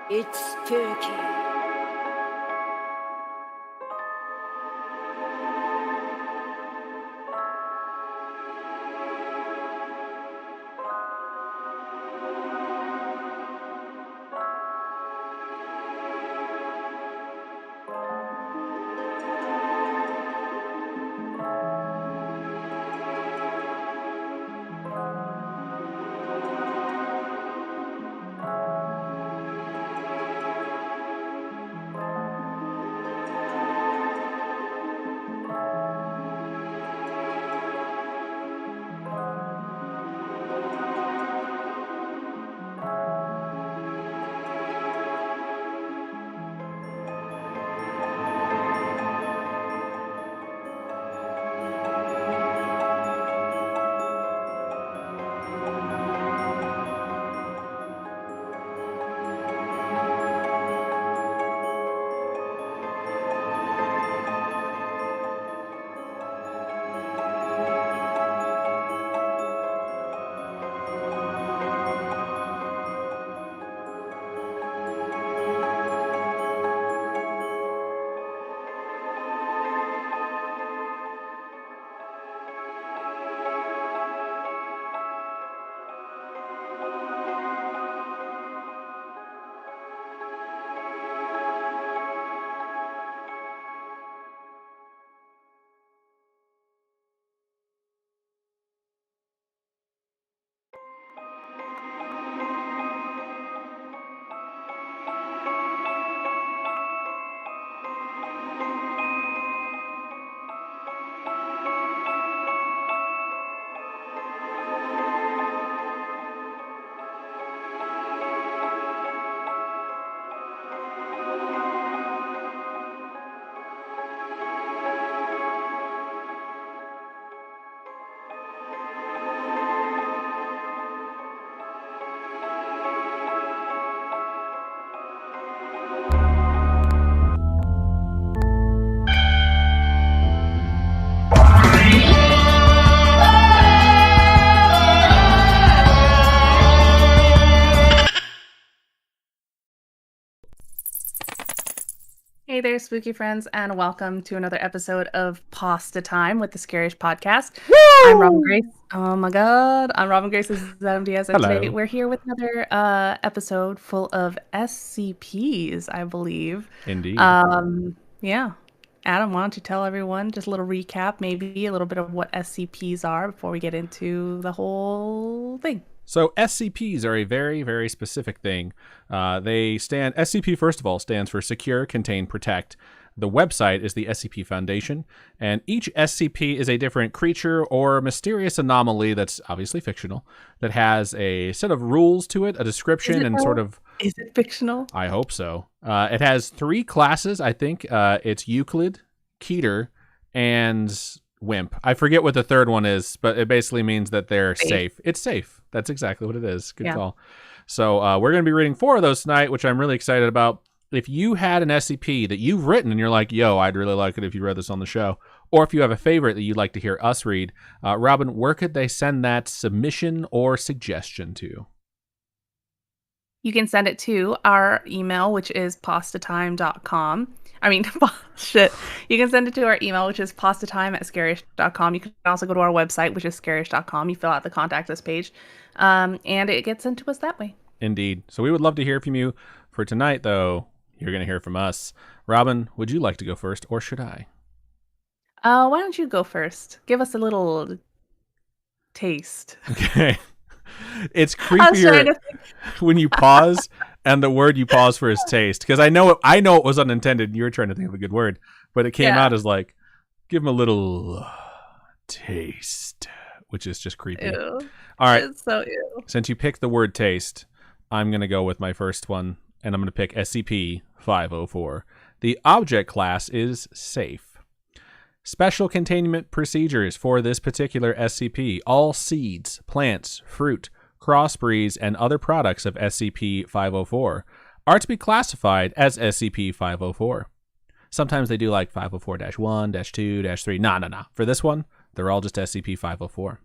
It's spooky. Hey there, spooky friends, and welcome to another episode of Pastatime with the Scaryish Podcast. Woo! I'm Robin Grace. Oh my god. I'm Robin Grace. This is Adam Diaz. And Hello. today we're here with another episode full of SCPs, I believe. Indeed. Yeah. Adam, why don't you tell everyone just a little recap, maybe a little bit of what SCPs are before we get into the whole thing. So SCPs are a very, very specific thing. SCP, first of all, stands for Secure, Contain, Protect. The website is the SCP Foundation, and each SCP is a different creature or mysterious anomaly that's obviously fictional, that has a set of rules to it, a description, and sort of... Is it fictional? I hope so. It has 3 classes, I think. It's Euclid, Keter, and Wimp. I forget what the third one is, but it basically means that they're safe. It's safe. That's exactly what it is. Good call. So we're going to be reading 4 of those tonight, which I'm really excited about. If you had an SCP that you've written and you're like, yo, I'd really like it if you read this on the show, or if you have a favorite that you'd like to hear us read, Robin, where could they send that submission or suggestion to? You can send it to our email, which is pastatime.com. You can send it to our email, which is pastatime@scaryish.com. You can also go to our website, which is scaryish.com. You fill out the contact us page, and it gets sent to us that way. Indeed. So we would love to hear from you. For tonight, though, you're going to hear from us. Robin, would you like to go first, or should I? Why don't you go first? Give us a little taste. Okay. It's creepier when you pause and the word you pause for is taste, because I know it was unintended. You were trying to think of a good word, but it came out as like, give them a little taste, which is just creepy. Ew. All right. It's so ew. Since you picked the word taste, I'm going to go with my first one, and I'm going to pick SCP-504. The object class is safe. Special containment procedures for this particular SCP. All seeds, plants, fruit, crossbreeds, and other products of SCP-504 are to be classified as SCP-504. Sometimes they do like 504-1, -2, -3. No. For this one, they're all just SCP-504.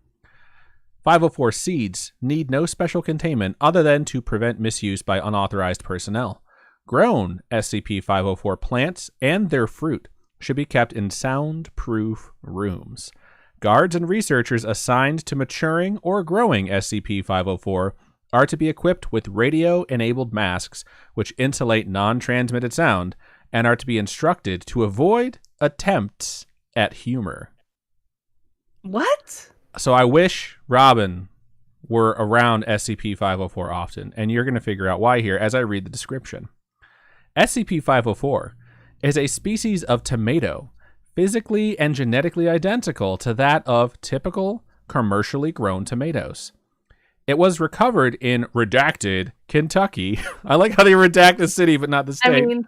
504 seeds need no special containment other than to prevent misuse by unauthorized personnel. Grown SCP-504 plants and their fruit should be kept in soundproof rooms. Guards and researchers assigned to maturing or growing SCP-504 are to be equipped with radio-enabled masks which insulate non-transmitted sound and are to be instructed to avoid attempts at humor. What? So I wish Robin were around SCP-504 often, and you're going to figure out why here as I read the description. SCP-504 is a species of tomato physically and genetically identical to that of typical commercially grown tomatoes. It was recovered in redacted Kentucky. I like how they redact the city but not the state. I mean,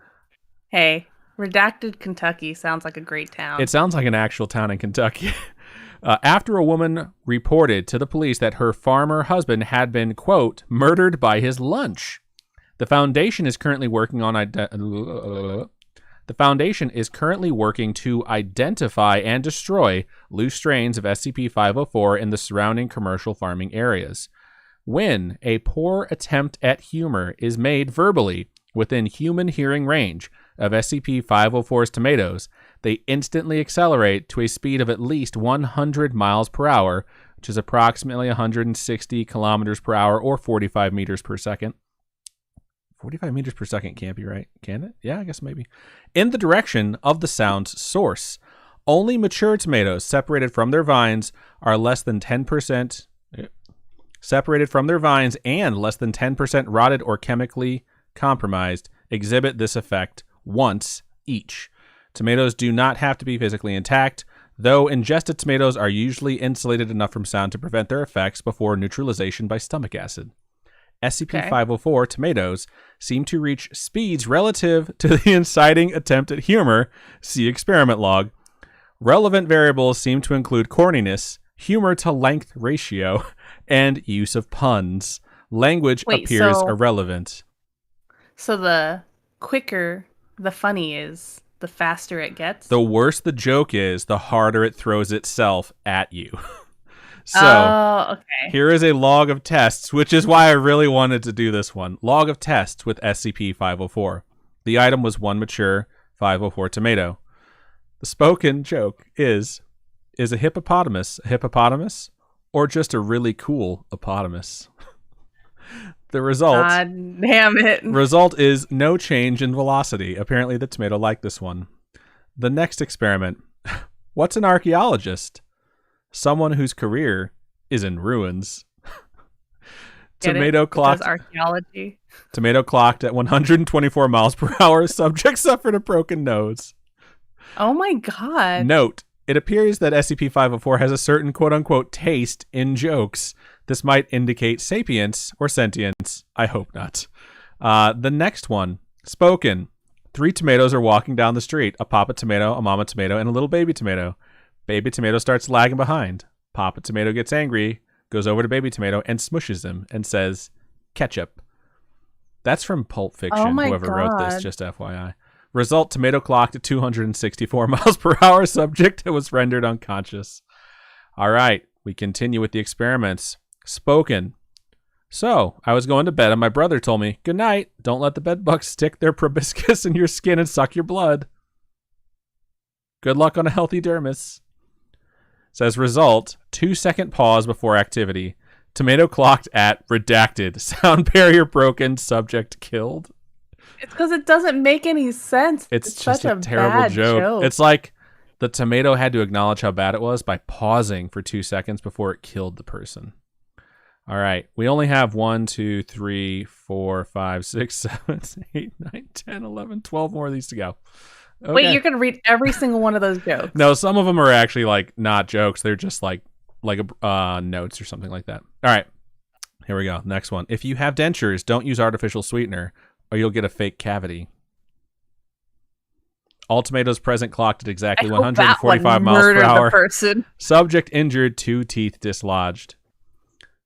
hey, redacted Kentucky sounds like a great town. It sounds like an actual town in Kentucky. After a woman reported to the police that her farmer husband had been, quote, murdered by his lunch. The Foundation is currently working to identify and destroy loose strains of SCP-504 in the surrounding commercial farming areas. When a poor attempt at humor is made verbally within human hearing range of SCP-504's tomatoes, they instantly accelerate to a speed of at least 100 miles per hour, which is approximately 160 kilometers per hour or 45 meters per second. 45 meters per second can't be right, can it? Yeah, I guess maybe. In the direction of the sound's source. Only mature tomatoes separated from their vines are less than 10% separated from their vines and less than 10% rotted or chemically compromised exhibit this effect once each. Tomatoes do not have to be physically intact, though ingested tomatoes are usually insulated enough from sound to prevent their effects before neutralization by stomach acid. SCP-504 tomatoes seem to reach speeds relative to the inciting attempt at humor, see experiment log. Relevant variables seem to include corniness, humor to length ratio, and use of puns. Language appears irrelevant. So the quicker the funny is, the faster it gets? The worse the joke is, the harder it throws itself at you. So, okay. Here is a log of tests, which is why I really wanted to do this one. Log of tests with SCP-504. The item was one mature 504 tomato. The spoken joke is a hippopotamus a hippopotamus or just a really cool hippopotamus? The result, God damn it. Result is no change in velocity. Apparently the tomato liked this one. The next experiment. What's an archaeologist? Someone whose career is in ruins. Tomato clocked archaeology. Tomato clocked at 124 miles per hour. Subject suffered a broken nose. Oh my God. Note, it appears that SCP-504 has a certain quote-unquote taste in jokes. This might indicate sapience or sentience. I hope not. The next one. Spoken. 3 tomatoes are walking down the street. A papa tomato, a mama tomato, and a little baby tomato. Baby tomato starts lagging behind. Papa tomato gets angry, goes over to baby tomato, and smushes him and says, ketchup. That's from Pulp Fiction, whoever wrote this, just FYI. Result, tomato clocked at 264 miles per hour. Subject was rendered unconscious. All right, we continue with the experiments. Spoken. So, I was going to bed and my brother told me, good night, don't let the bed bugs stick their proboscis in your skin and suck your blood. Good luck on a healthy dermis. Says result, 2-second pause before activity. Tomato clocked at redacted. Sound barrier broken. Subject killed. It's because it doesn't make any sense. It's just such a terrible joke. It's like the tomato had to acknowledge how bad it was by pausing for 2 seconds before it killed the person. All right. We only have 1, 2, 3, 4, 5, 6, 7, 8, 9, 10, 11, 12 more of these to go. Okay. Wait, you're going to read every single one of those jokes? No, some of them are actually like not jokes. They're just like notes or something like that. All right. Here we go. Next one. If you have dentures, don't use artificial sweetener or you'll get a fake cavity. All tomatoes present clocked at exactly 145 miles per hour. Subject injured, 2 teeth dislodged.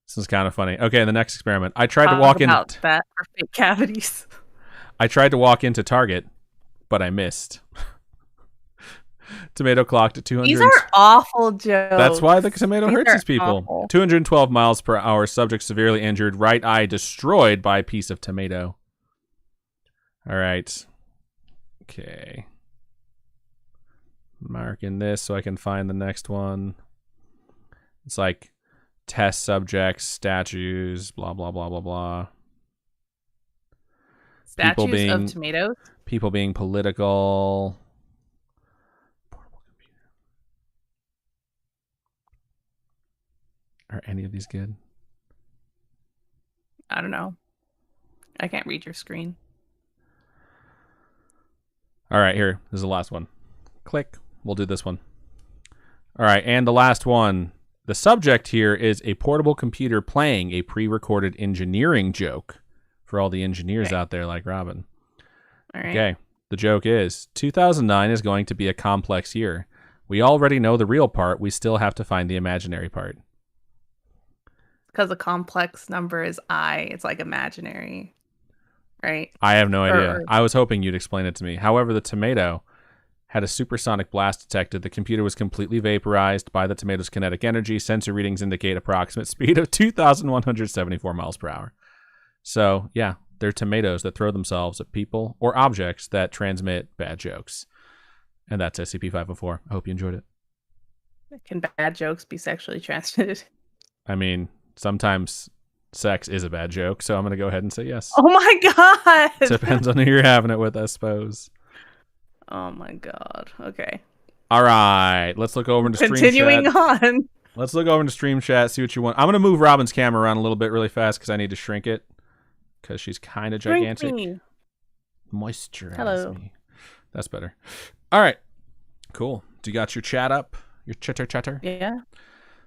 This is kind of funny. Okay, the next experiment. I tried to walk in. About that for fake cavities. I tried to walk into Target, but I missed. Tomato clocked at 200. These are awful jokes. That's why the tomato hurts these people. Awful. 212 miles per hour. Subject severely injured. Right eye destroyed by a piece of tomato. All right. Okay. Marking this so I can find the next one. It's like test subjects, statues, blah, blah, blah, blah, blah. Statues of tomatoes? People being political. Portable computer. Are any of these good? I don't know. I can't read your screen. All right, here. This is the last one. Click. We'll do this one. All right, and the last one. The subject here is a portable computer playing a pre-recorded engineering joke for all the engineers out there like Robin. All right. Okay, the joke is 2009 is going to be a complex year. We already know the real part. We still have to find the imaginary part. Because the complex number is I. It's like imaginary, right? I have no idea. I was hoping you'd explain it to me. However, the tomato had a supersonic blast detected. The computer was completely vaporized by the tomato's kinetic energy. Sensor readings indicate approximate speed of 2,174 miles per hour. So, yeah, they're tomatoes that throw themselves at people or objects that transmit bad jokes. And that's SCP-504. I hope you enjoyed it. Can bad jokes be sexually transmitted? I mean, sometimes sex is a bad joke, so I'm going to go ahead and say yes. Oh my god! Depends on who you're having it with, I suppose. Oh my god. Okay. All right. Let's look over into Stream Chat. Continuing on. Let's look over into Stream Chat, see what you want. I'm going to move Robin's camera around a little bit really fast because I need to shrink it because she's kind of gigantic. Moisturize me. That's better. All right. Cool. Do you got your chat up? Your chatter? Yeah.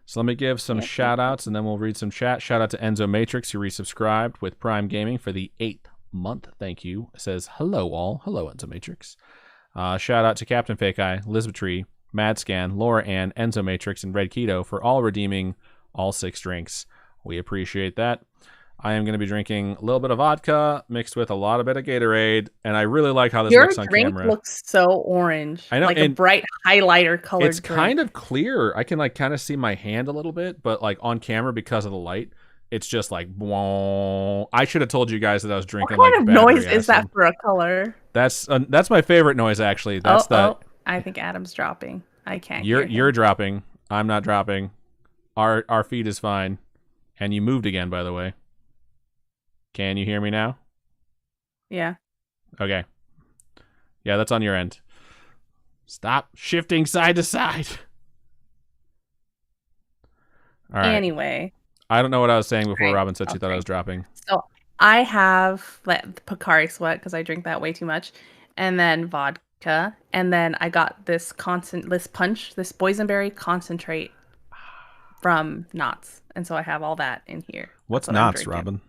So let me give some shout outs and then we'll read some chat. Shout out to Enzo Matrix who resubscribed with Prime Gaming for the 8th month. Thank you. It says hello all. Hello Enzo Matrix. Shout out to Captain Fake Eye, Lisbeth Tree, Mad Scan, Laura Ann, Enzo Matrix, and Red Keto for all redeeming all 6 drinks. We appreciate that. I am going to be drinking a little bit of vodka mixed with a lot of bit of Gatorade, and I really like how this looks on camera. Your drink looks so orange. I know, like a bright highlighter colored It's drink. kind of clear. I can like kind of see my hand a little bit, but like on camera because of the light, it's just like, whoa. I should have told you guys that I was drinking. What kind of noise is that for a color? That's my favorite noise, actually. That's I think Adam's dropping. I can't. You're dropping. I'm not dropping. Our feed is fine, and you moved again, by the way. Can you hear me now? Yeah. Okay. Yeah, that's on your end. Stop shifting side to side. All right. Anyway. I don't know what I was saying before Robin said she thought I was dropping. So I have Pocari Sweat because I drink that way too much, and then vodka, and then I got this this boysenberry concentrate from Knott's, and so I have all that in here. What's Knott's, Robin?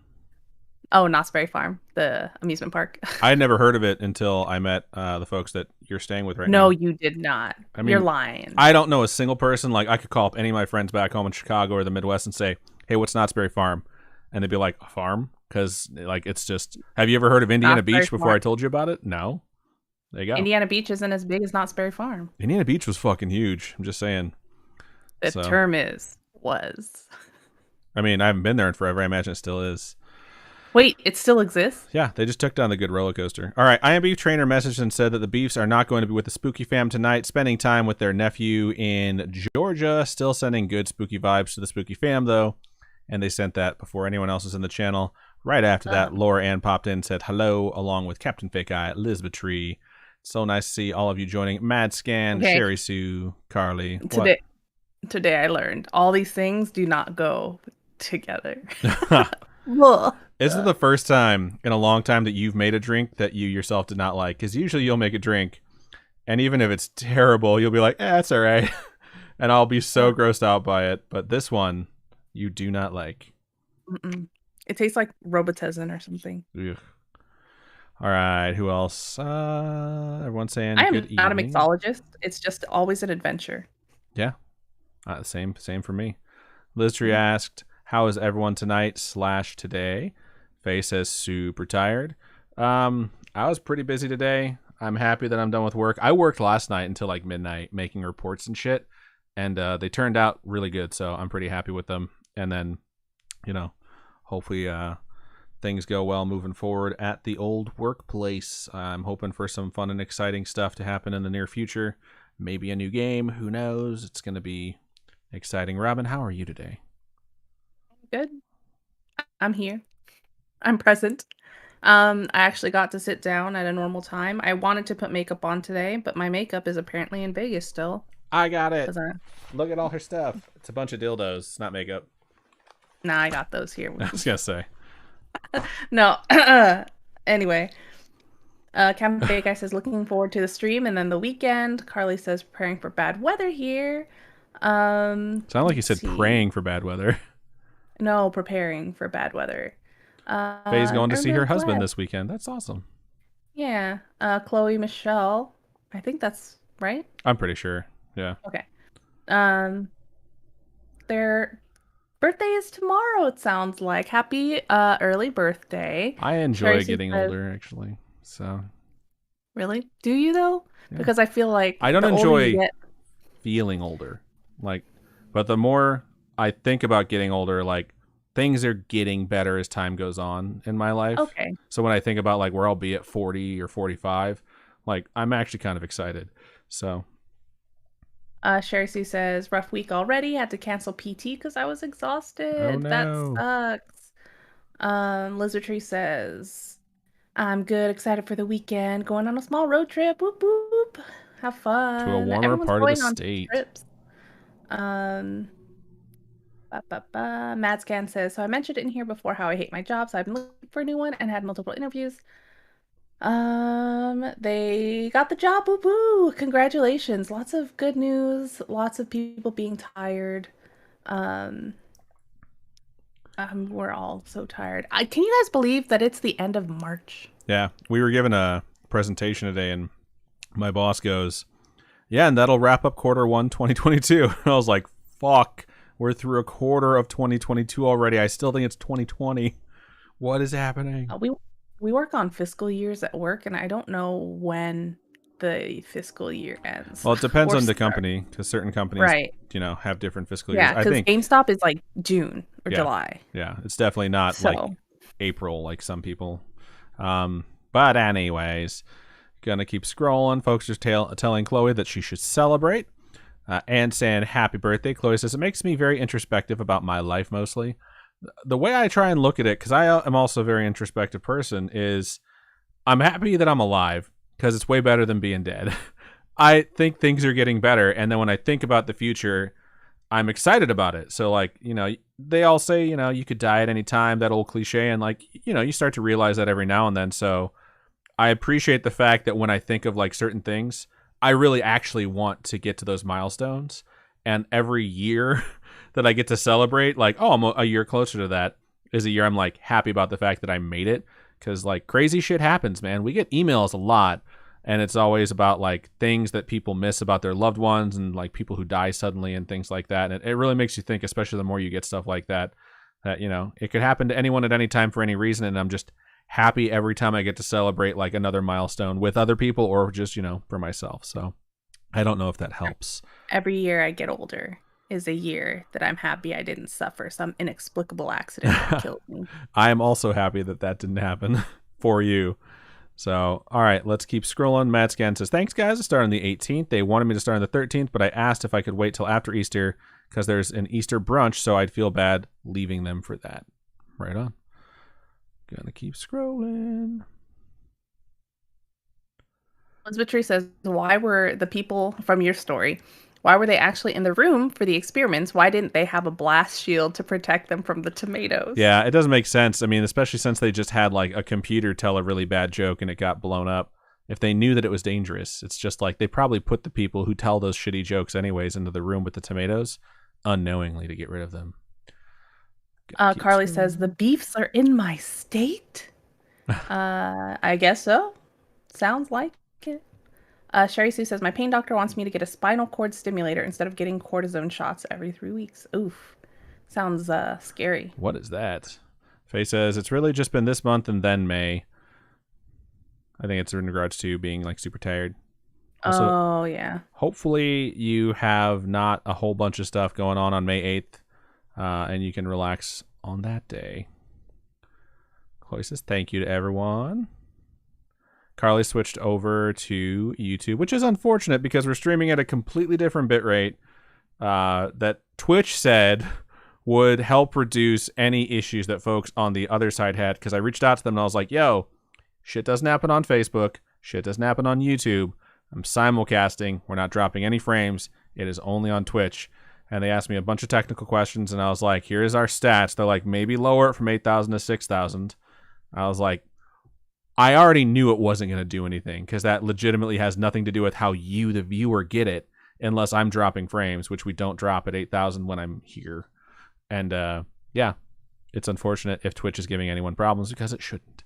Oh, Knott's Berry Farm, the amusement park. I had never heard of it until I met the folks that you're staying with right now. No, you did not. I mean, you're lying. I don't know a single person. Like, I could call up any of my friends back home in Chicago or the Midwest and say, hey, what's Knott's Berry Farm? And they'd be like, a farm? Because, like, it's just... Have you ever heard of Indiana Beach before I told you about it? No. There you go. Indiana Beach isn't as big as Knott's Berry Farm. Indiana Beach was fucking huge. I'm just saying. The term was. I mean, I haven't been there in forever. I imagine it still is. Wait, it still exists? Yeah, they just took down the good roller coaster. All right, I Am Beef Trainer messaged and said that the Beefs are not going to be with the Spooky Fam tonight, spending time with their nephew in Georgia. Still sending good spooky vibes to the Spooky Fam, though. And they sent that before anyone else was in the channel. Right after that, Laura Ann popped in and said hello, along with Captain Fake Eye, Lisbeth Tree. So nice to see all of you joining. Mad Scan, Sherry Sue, Carly. Today I learned all these things do not go together. This is the first time in a long time that you've made a drink that you yourself did not like. Because usually you'll make a drink, and even if it's terrible, you'll be like, it's all right. And I'll be so grossed out by it. But this one, you do not like. Mm-mm. It tastes like Robitussin or something. Ugh. All right, who else? Everyone's saying I am good not evening. a mixologist. It's just always an adventure. Yeah, same for me. Liz Tree asked, how is everyone tonight / today? Faye says super tired. I was pretty busy today. I'm happy that I'm done with work. I worked last night until like midnight making reports and shit, and they turned out really good, so I'm pretty happy with them. And then, hopefully things go well moving forward at the old workplace. I'm hoping for some fun and exciting stuff to happen in the near future. Maybe a new game. Who knows? It's going to be exciting. Robin, how are you today? Good. I'm here. I'm present. I actually got to sit down at a normal time. I wanted to put makeup on today, but my makeup is apparently in Vegas still. I got it. Look at all her stuff. It's a bunch of dildos. It's not makeup. Nah, I got those here. I was going to say. No. Anyway. Cafe Guy says, looking forward to the stream and then the weekend. Carly says, preparing for bad weather here. Sound like you said praying for bad weather. No, preparing for bad weather. Faye's going to see her husband this weekend. That's awesome. Yeah. Chloe Michelle. I think that's right. I'm pretty sure. Yeah. Okay. Their birthday is tomorrow, it sounds like. Happy early birthday. I enjoy getting older, actually. So. Really? Do you, though? Yeah. Because I feel like I don't enjoy feeling older. But the more I think about getting older, things are getting better as time goes on in my life. Okay. So when I think about where I'll be at 40 or 45, I'm actually kind of excited. So. Sherry Sue says, rough week already. Had to cancel PT because I was exhausted. Oh, no. That sucks. Lizard Tree says, I'm good. Excited for the weekend. Going on a small road trip. Whoop, whoop. Have fun. To a warmer part of the state. Trips. Madscan says, so I mentioned in here before how I hate my job, so I've been looking for a new one and had multiple interviews. They got the job. Woo woo! Congratulations. Lots of good news. Lots of people being tired. We're all so tired. Can you guys believe that it's the end of March? Yeah, we were given a presentation today, and my boss goes, yeah, and that'll wrap up Q1 2022. And I was like, fuck, we're through a quarter of 2022 already. I still think it's 2020. What is happening? We work on fiscal years at work, and I don't know when the fiscal year ends. Well, it depends on the company, because certain companies, right, have different fiscal years. Yeah, because GameStop is June or July. Yeah, it's definitely not April like some people. But anyways, gonna keep scrolling. Folks are telling Chloe that she should celebrate and saying happy birthday. Chloe says, it makes me very introspective about my life mostly. The way I try and look at it, because I am also a very introspective person, is I'm happy that I'm alive because it's way better than being dead. I think things are getting better, and then when I think about the future, I'm excited about it. So they all say, you could die at any time, that old cliche, and you start to realize that every now and then. So I appreciate the fact that when I think of certain things, I really actually want to get to those milestones, and every year that I get to celebrate, I'm a year closer to that, is a year I'm happy about the fact that I made it, because crazy shit happens, man. We get emails a lot, and it's always about things that people miss about their loved ones, and people who die suddenly and things like that. And it really makes you think, especially the more you get stuff like that it could happen to anyone at any time for any reason, and I'm just happy every time I get to celebrate another milestone with other people or just for myself. So I don't know if that helps. Every year I get older is a year that I'm happy I didn't suffer some inexplicable accident that killed me. I am also happy that didn't happen for you. So, all right, let's keep scrolling. Matt Scan says, thanks, guys. I started on the 18th. They wanted me to start on the 13th, but I asked if I could wait till after Easter because there's an Easter brunch, so I'd feel bad leaving them for that. Right on. Gonna keep scrolling. Elizabeth Tree says, why were the people from your story, why were they actually in the room for the experiments? Why didn't they have a blast shield to protect them from the tomatoes? Yeah, it doesn't make sense. I mean, especially since they just had a computer tell a really bad joke and it got blown up. If they knew that it was dangerous, it's just they probably put the people who tell those shitty jokes anyways into the room with the tomatoes unknowingly to get rid of them. Carly says, the beefs are in my state? I guess so. Sounds like it. Sherry Sue says, my pain doctor wants me to get a spinal cord stimulator instead of getting cortisone shots every 3 weeks. Oof. Sounds scary. What is that? Faye says, it's really just been this month and then May. I think it's in regards to being super tired. Also, yeah. Hopefully you have not a whole bunch of stuff going on May 8th. And you can relax on that day. Chloe says, thank you to everyone. Carly switched over to YouTube, which is unfortunate because we're streaming at a completely different bitrate that Twitch said would help reduce any issues that folks on the other side had. Because I reached out to them and I was like, yo, shit doesn't happen on Facebook. Shit doesn't happen on YouTube. I'm simulcasting. We're not dropping any frames. It is only on Twitch. And they asked me a bunch of technical questions, and I was like, here's our stats. They're like, maybe lower it from 8,000 to 6,000. I was like, I already knew it wasn't going to do anything because that legitimately has nothing to do with how you, the viewer, get it unless I'm dropping frames, which we don't drop at 8,000 when I'm here. And yeah, it's unfortunate if Twitch is giving anyone problems because it shouldn't.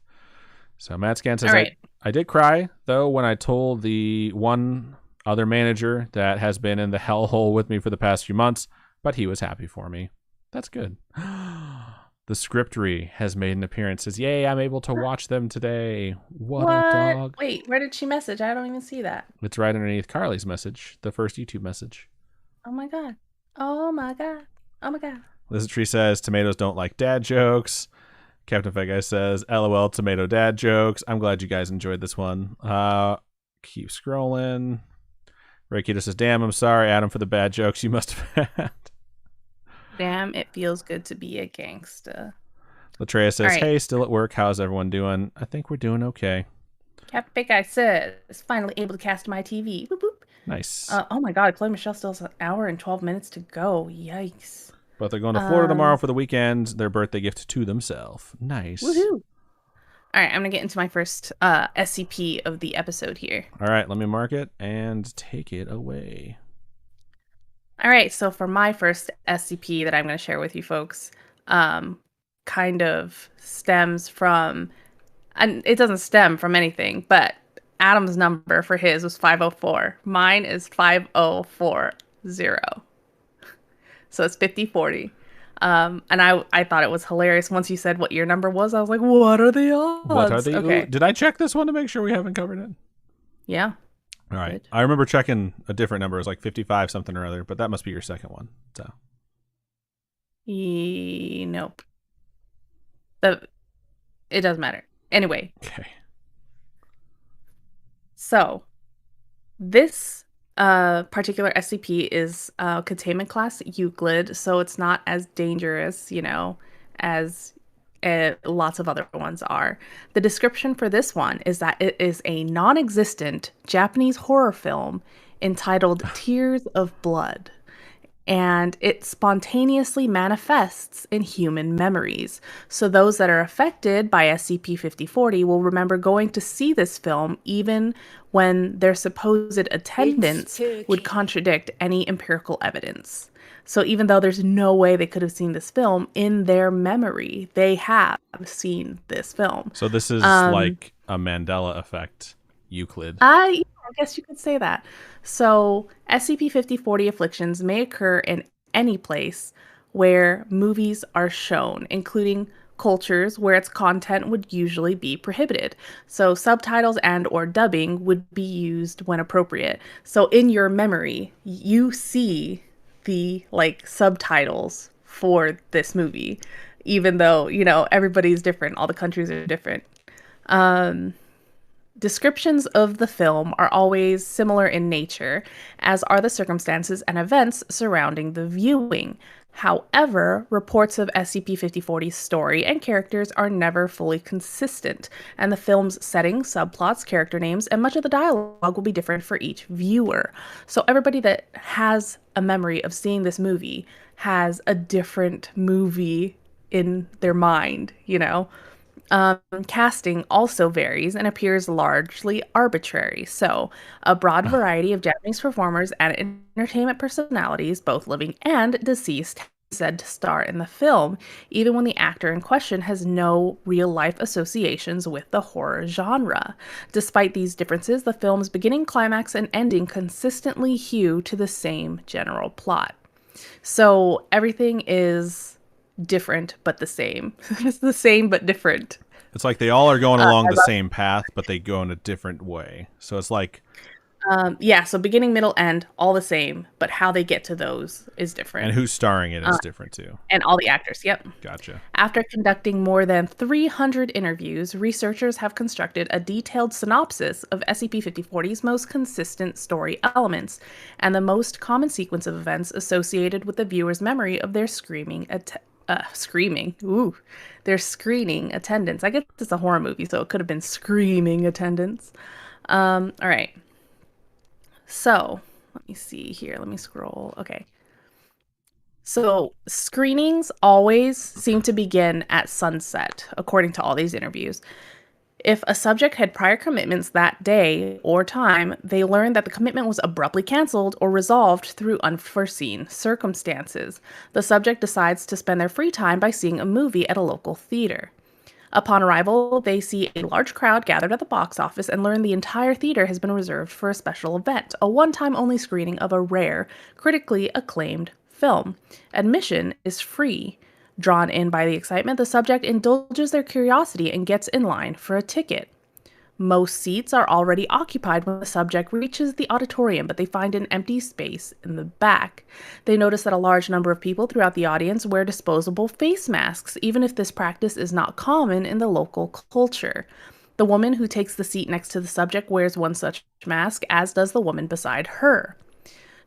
So Matt Scan says, right. I did cry, though, when I told the one other manager that has been in the hellhole with me for the past few months, but he was happy for me. That's good. The Scriptery has made an appearance. Says, yay, I'm able to watch them today. What a dog. Wait, where did she message? I don't even see that. It's right underneath Carly's message, the first YouTube message. Oh my god. Oh my god. Oh my god. Lizardtree says, tomatoes don't like dad jokes. Captain Fat Guy says, LOL, tomato dad jokes. I'm glad you guys enjoyed this one. Keep scrolling. Ray Keto says, damn, I'm sorry, Adam, for the bad jokes you must have had. Damn, it feels good to be a gangsta. Latreia says, hey, still at work. How's everyone doing? I think we're doing okay. Captain Big Guy says, finally able to cast my TV. Boop, boop. Nice. Oh my god, Chloe Michelle still has an hour and 12 minutes to go. Yikes. But they're going to Florida tomorrow for the weekend. Their birthday gift to themselves. Nice. Woohoo. All right, I'm going to get into my first SCP of the episode here. All right, let me mark it and take it away. All right, so for my first SCP that I'm going to share with you folks, kind of stems from, and it doesn't stem from anything, but Adam's number for his was 504. Mine is 5040. So it's 5040. And I thought it was hilarious. Once you said what your number was, I was like, what are the odds? What are the okay. Did I check this one to make sure we haven't covered it? Yeah. All right. Good. I remember checking a different number. It was like 55 something or other, but that must be your second one. So. Nope. It doesn't matter. Anyway. Okay. So this particular SCP is Containment class Euclid, so it's not as dangerous, as lots of other ones are. The description for this one is that it is a non-existent Japanese horror film entitled Tears of Blood, and it spontaneously manifests in human memories. So those that are affected by SCP-5040 will remember going to see this film even when their supposed attendance would contradict any empirical evidence. So even though there's no way they could have seen this film, in their memory, they have seen this film. So this is like a Mandela effect, Euclid. I guess you could say that. So SCP-5040 afflictions may occur in any place where movies are shown, including cultures where its content would usually be prohibited. So subtitles and or dubbing would be used when appropriate. So in your memory, you see the subtitles for this movie, even though, everybody's different. All the countries are different. Descriptions of the film are always similar in nature, as are the circumstances and events surrounding the viewing. However, reports of SCP-5040's story and characters are never fully consistent, and the film's setting, subplots, character names, and much of the dialogue will be different for each viewer. So everybody that has a memory of seeing this movie has a different movie in their mind, Casting also varies and appears largely arbitrary. So, a broad variety of Japanese performers and entertainment personalities, both living and deceased, said to star in the film, even when the actor in question has no real-life associations with the horror genre. Despite these differences, the film's beginning, climax, and ending consistently hew to the same general plot. So, everything is different but the same. It's the same but different. It's like they all are going along the same path, but they go in a different way. So it's like Yeah, so beginning, middle, end, all the same, but how they get to those is different. And who's starring it is different too. And all the actors, yep. Gotcha. After conducting more than 300 interviews, researchers have constructed a detailed synopsis of SCP-5040's most consistent story elements and the most common sequence of events associated with the viewer's memory of their screening attendance. I guess it's a horror movie, so it could have been screaming attendance. All right. So, let me see here. Let me scroll. Okay. So, screenings always seem to begin at sunset, according to all these interviews. If a subject had prior commitments that day or time, they learned that the commitment was abruptly canceled or resolved through unforeseen circumstances. The subject decides to spend their free time by seeing a movie at a local theater. Upon arrival, they see a large crowd gathered at the box office and learn the entire theater has been reserved for a special event, a one-time only screening of a rare, critically acclaimed film. Admission is free. Drawn in by the excitement, the subject indulges their curiosity and gets in line for a ticket. Most seats are already occupied when the subject reaches the auditorium, but they find an empty space in the back. They notice that a large number of people throughout the audience wear disposable face masks, even if this practice is not common in the local culture. The woman who takes the seat next to the subject wears one such mask, as does the woman beside her.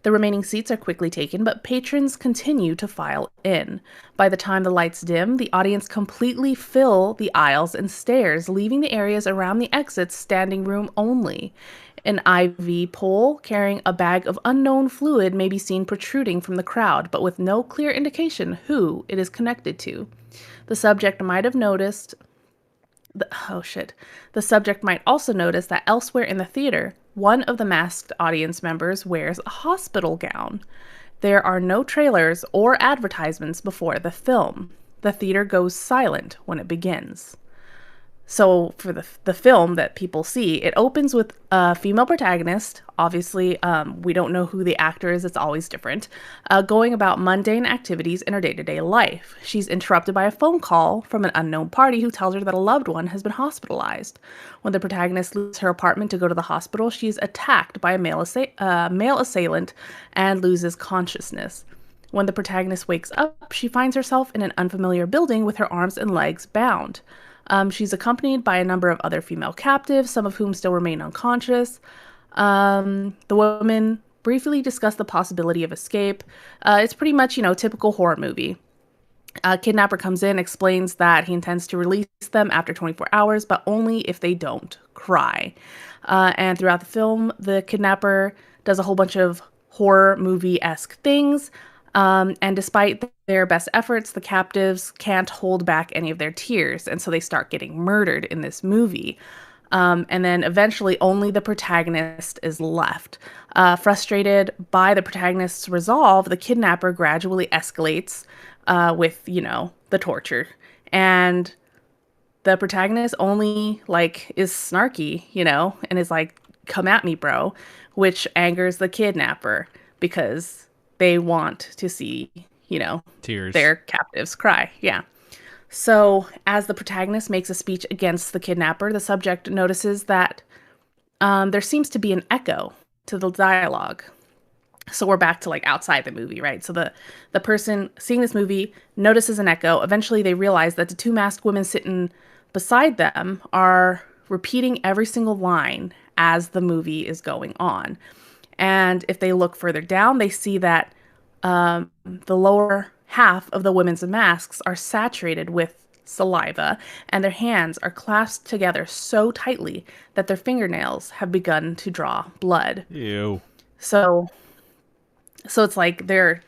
The remaining seats are quickly taken, but patrons continue to file in. By the time the lights dim, the audience completely fill the aisles and stairs, leaving the areas around the exits standing room only. An IV pole carrying a bag of unknown fluid may be seen protruding from the crowd, but with no clear indication who it is connected to. The subject might have noticed... The subject might also notice that elsewhere in the theater, one of the masked audience members wears a hospital gown. There are no trailers or advertisements before the film. The theater goes silent when it begins. So for the film that people see, it opens with a female protagonist. Obviously, we don't know who the actor is. It's always different. Going about mundane activities in her day-to-day life. She's interrupted by a phone call from an unknown party who tells her that a loved one has been hospitalized. When the protagonist leaves her apartment to go to the hospital, she's attacked by a male assailant and loses consciousness. When the protagonist wakes up, she finds herself in an unfamiliar building with her arms and legs bound. She's accompanied by a number of other female captives, some of whom still remain unconscious. The women briefly discuss the possibility of escape. It's pretty much, typical horror movie. A kidnapper comes in, explains that he intends to release them after 24 hours, but only if they don't cry. And throughout the film, the kidnapper does a whole bunch of horror movie-esque things. And despite their best efforts, the captives can't hold back any of their tears, and so they start getting murdered in this movie. And then eventually only the protagonist is left. Frustrated by the protagonist's resolve, the kidnapper gradually escalates with, the torture. And the protagonist only, is snarky, and is like, come at me, bro, which angers the kidnapper because they want to see, tears. Their captives cry. Yeah. So as the protagonist makes a speech against the kidnapper, the subject notices that there seems to be an echo to the dialogue. So we're back to outside the movie, right? So the person seeing this movie notices an echo. Eventually they realize that the two masked women sitting beside them are repeating every single line as the movie is going on. And if they look further down, they see that the lower half of the women's masks are saturated with saliva, and their hands are clasped together so tightly that their fingernails have begun to draw blood. Ew. So it's like they're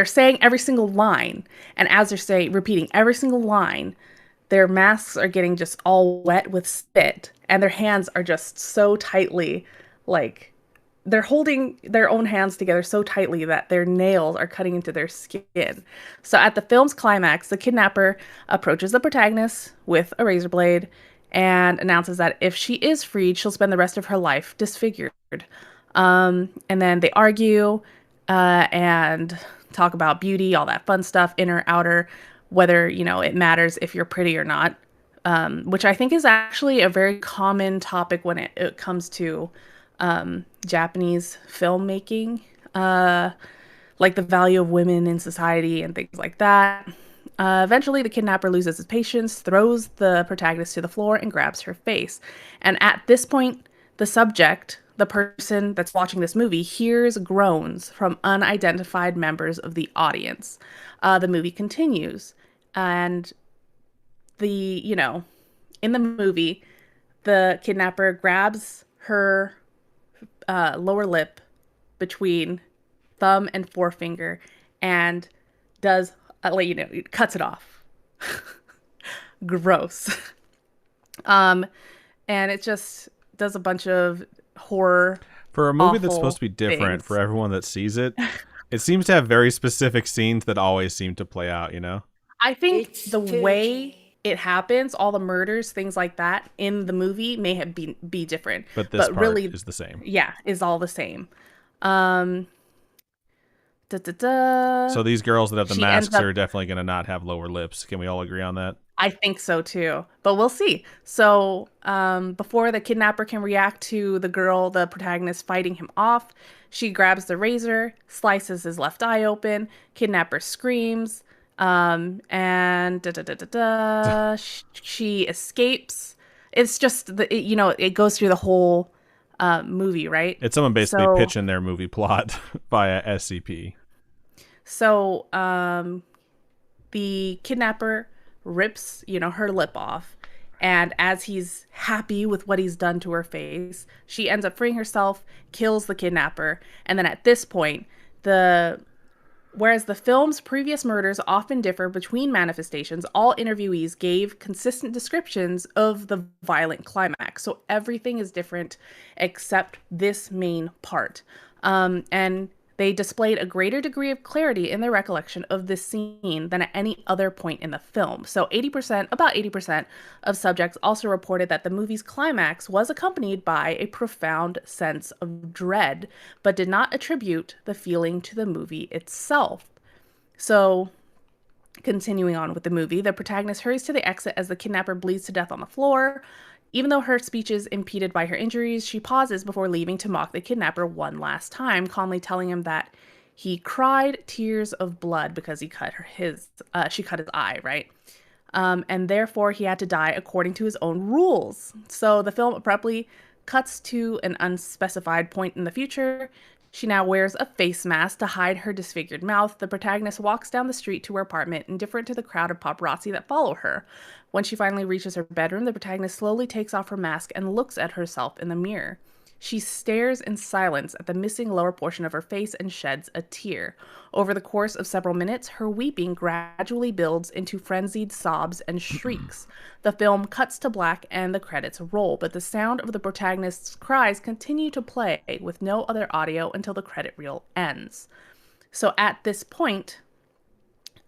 saying every single line, and as they're repeating every single line, their masks are getting just all wet with spit, and their hands are just so tightly, they're holding their own hands together so tightly that their nails are cutting into their skin. So at the film's climax, the kidnapper approaches the protagonist with a razor blade and announces that if she is freed, she'll spend the rest of her life disfigured. And then they argue and talk about beauty, all that fun stuff, inner, outer, whether, it matters if you're pretty or not, which I think is actually a very common topic when it comes to Japanese filmmaking, like the value of women in society and things like that. Eventually, the kidnapper loses his patience, throws the protagonist to the floor, and grabs her face. And at this point, the subject, the person that's watching this movie, hears groans from unidentified members of the audience. The movie continues, and in the movie, the kidnapper grabs her lower lip between thumb and forefinger and does cuts it off. Gross. um and it just does a bunch of horror, For a movie that's supposed awful to be different things. for everyone that sees it, it seems to have very specific scenes that always seem to play out, you know? I think It's the way spooky. it happens, all the murders, things like that in the movie may have been be different, But this but part really, is the same. yeah, is all the same. um da, da, da. So these girls that have the She ends masks up are definitely going to not have lower lips. Can we all agree on that? I think so too, but we'll see. So, before the kidnapper can react to the protagonist fighting him off, she grabs the razor, slices his left eye open. Kidnapper screams, and da da da da da. She escapes. It's just it goes through the whole movie, right? It's someone basically So, pitching their movie plot via SCP. so the kidnapper rips, her lip off. And as he's happy with what he's done to her face, she ends up freeing herself, kills the kidnapper. And then at this point, whereas the film's previous murders often differ between manifestations, all interviewees gave consistent descriptions of the violent climax. So everything is different except this main part. And they displayed a greater degree of clarity in their recollection of this scene than at any other point in the film. So about 80% of subjects also reported that the movie's climax was accompanied by a profound sense of dread, but did not attribute the feeling to the movie itself. So, continuing on with the movie, the protagonist hurries to the exit as the kidnapper bleeds to death on the floor. Even though her speech is impeded by her injuries, she pauses before leaving to mock the kidnapper one last time, calmly telling him that he cried tears of blood because she cut his eye, right? And therefore he had to die according to his own rules. So the film abruptly cuts to an unspecified point in the future. She now wears a face mask to hide her disfigured mouth. The protagonist walks down the street to her apartment, indifferent to the crowd of paparazzi that follow her. When she finally reaches her bedroom, the protagonist slowly takes off her mask and looks at herself in the mirror. She stares in silence at the missing lower portion of her face and sheds a tear. Over the course of several minutes, her weeping gradually builds into frenzied sobs and shrieks. The film cuts to black and the credits roll, but the sound of the protagonist's cries continue to play with no other audio until the credit reel ends. So at this point,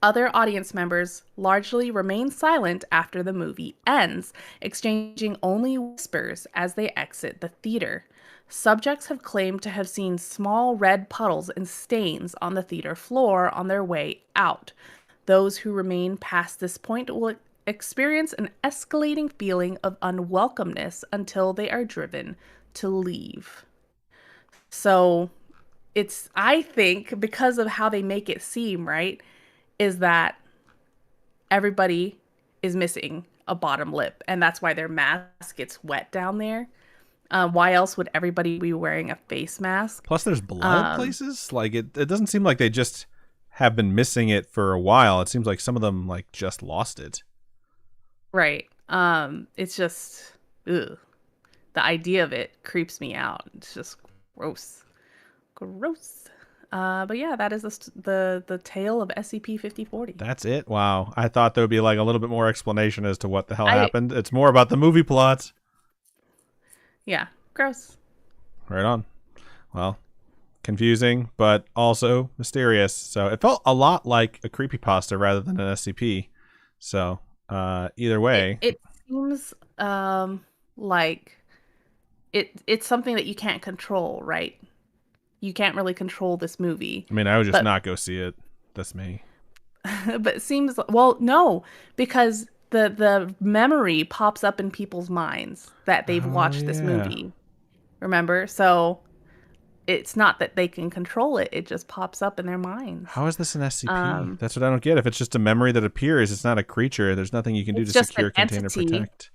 other audience members largely remain silent after the movie ends, exchanging only whispers as they exit the theater. Subjects have claimed to have seen small red puddles and stains on the theater floor on their way out. Those who remain past this point will experience an escalating feeling of unwelcomeness until they are driven to leave. So, I think, because of how they make it seem, right, is that everybody is missing a bottom lip, and that's why their mask gets wet down there. Why else would everybody be wearing a face mask? Plus, there's blood places. Like it doesn't seem like they just have been missing it for a while. It seems like some of them like just lost it. Right. It's just, ugh. The idea of it creeps me out. It's just gross. Gross. But yeah, that is the tale of SCP-5040. That's it. Wow. I thought there would be like a little bit more explanation as to what the hell happened. It's more about the movie plot. Yeah, gross. Right on. Well, confusing, but also mysterious. So it felt a lot like a creepypasta rather than an SCP. So either way, it seems like it's something that you can't control, right? You can't really control this movie. I mean, I would just not go see it. That's me. But it seems, well, no, because the memory pops up in people's minds that they've watched this movie. Remember? So it's not that they can control it. It just pops up in their minds. How is this an SCP? That's what I don't get. If it's just a memory that appears, it's not a creature. There's nothing you can do to secure, contain, or protect.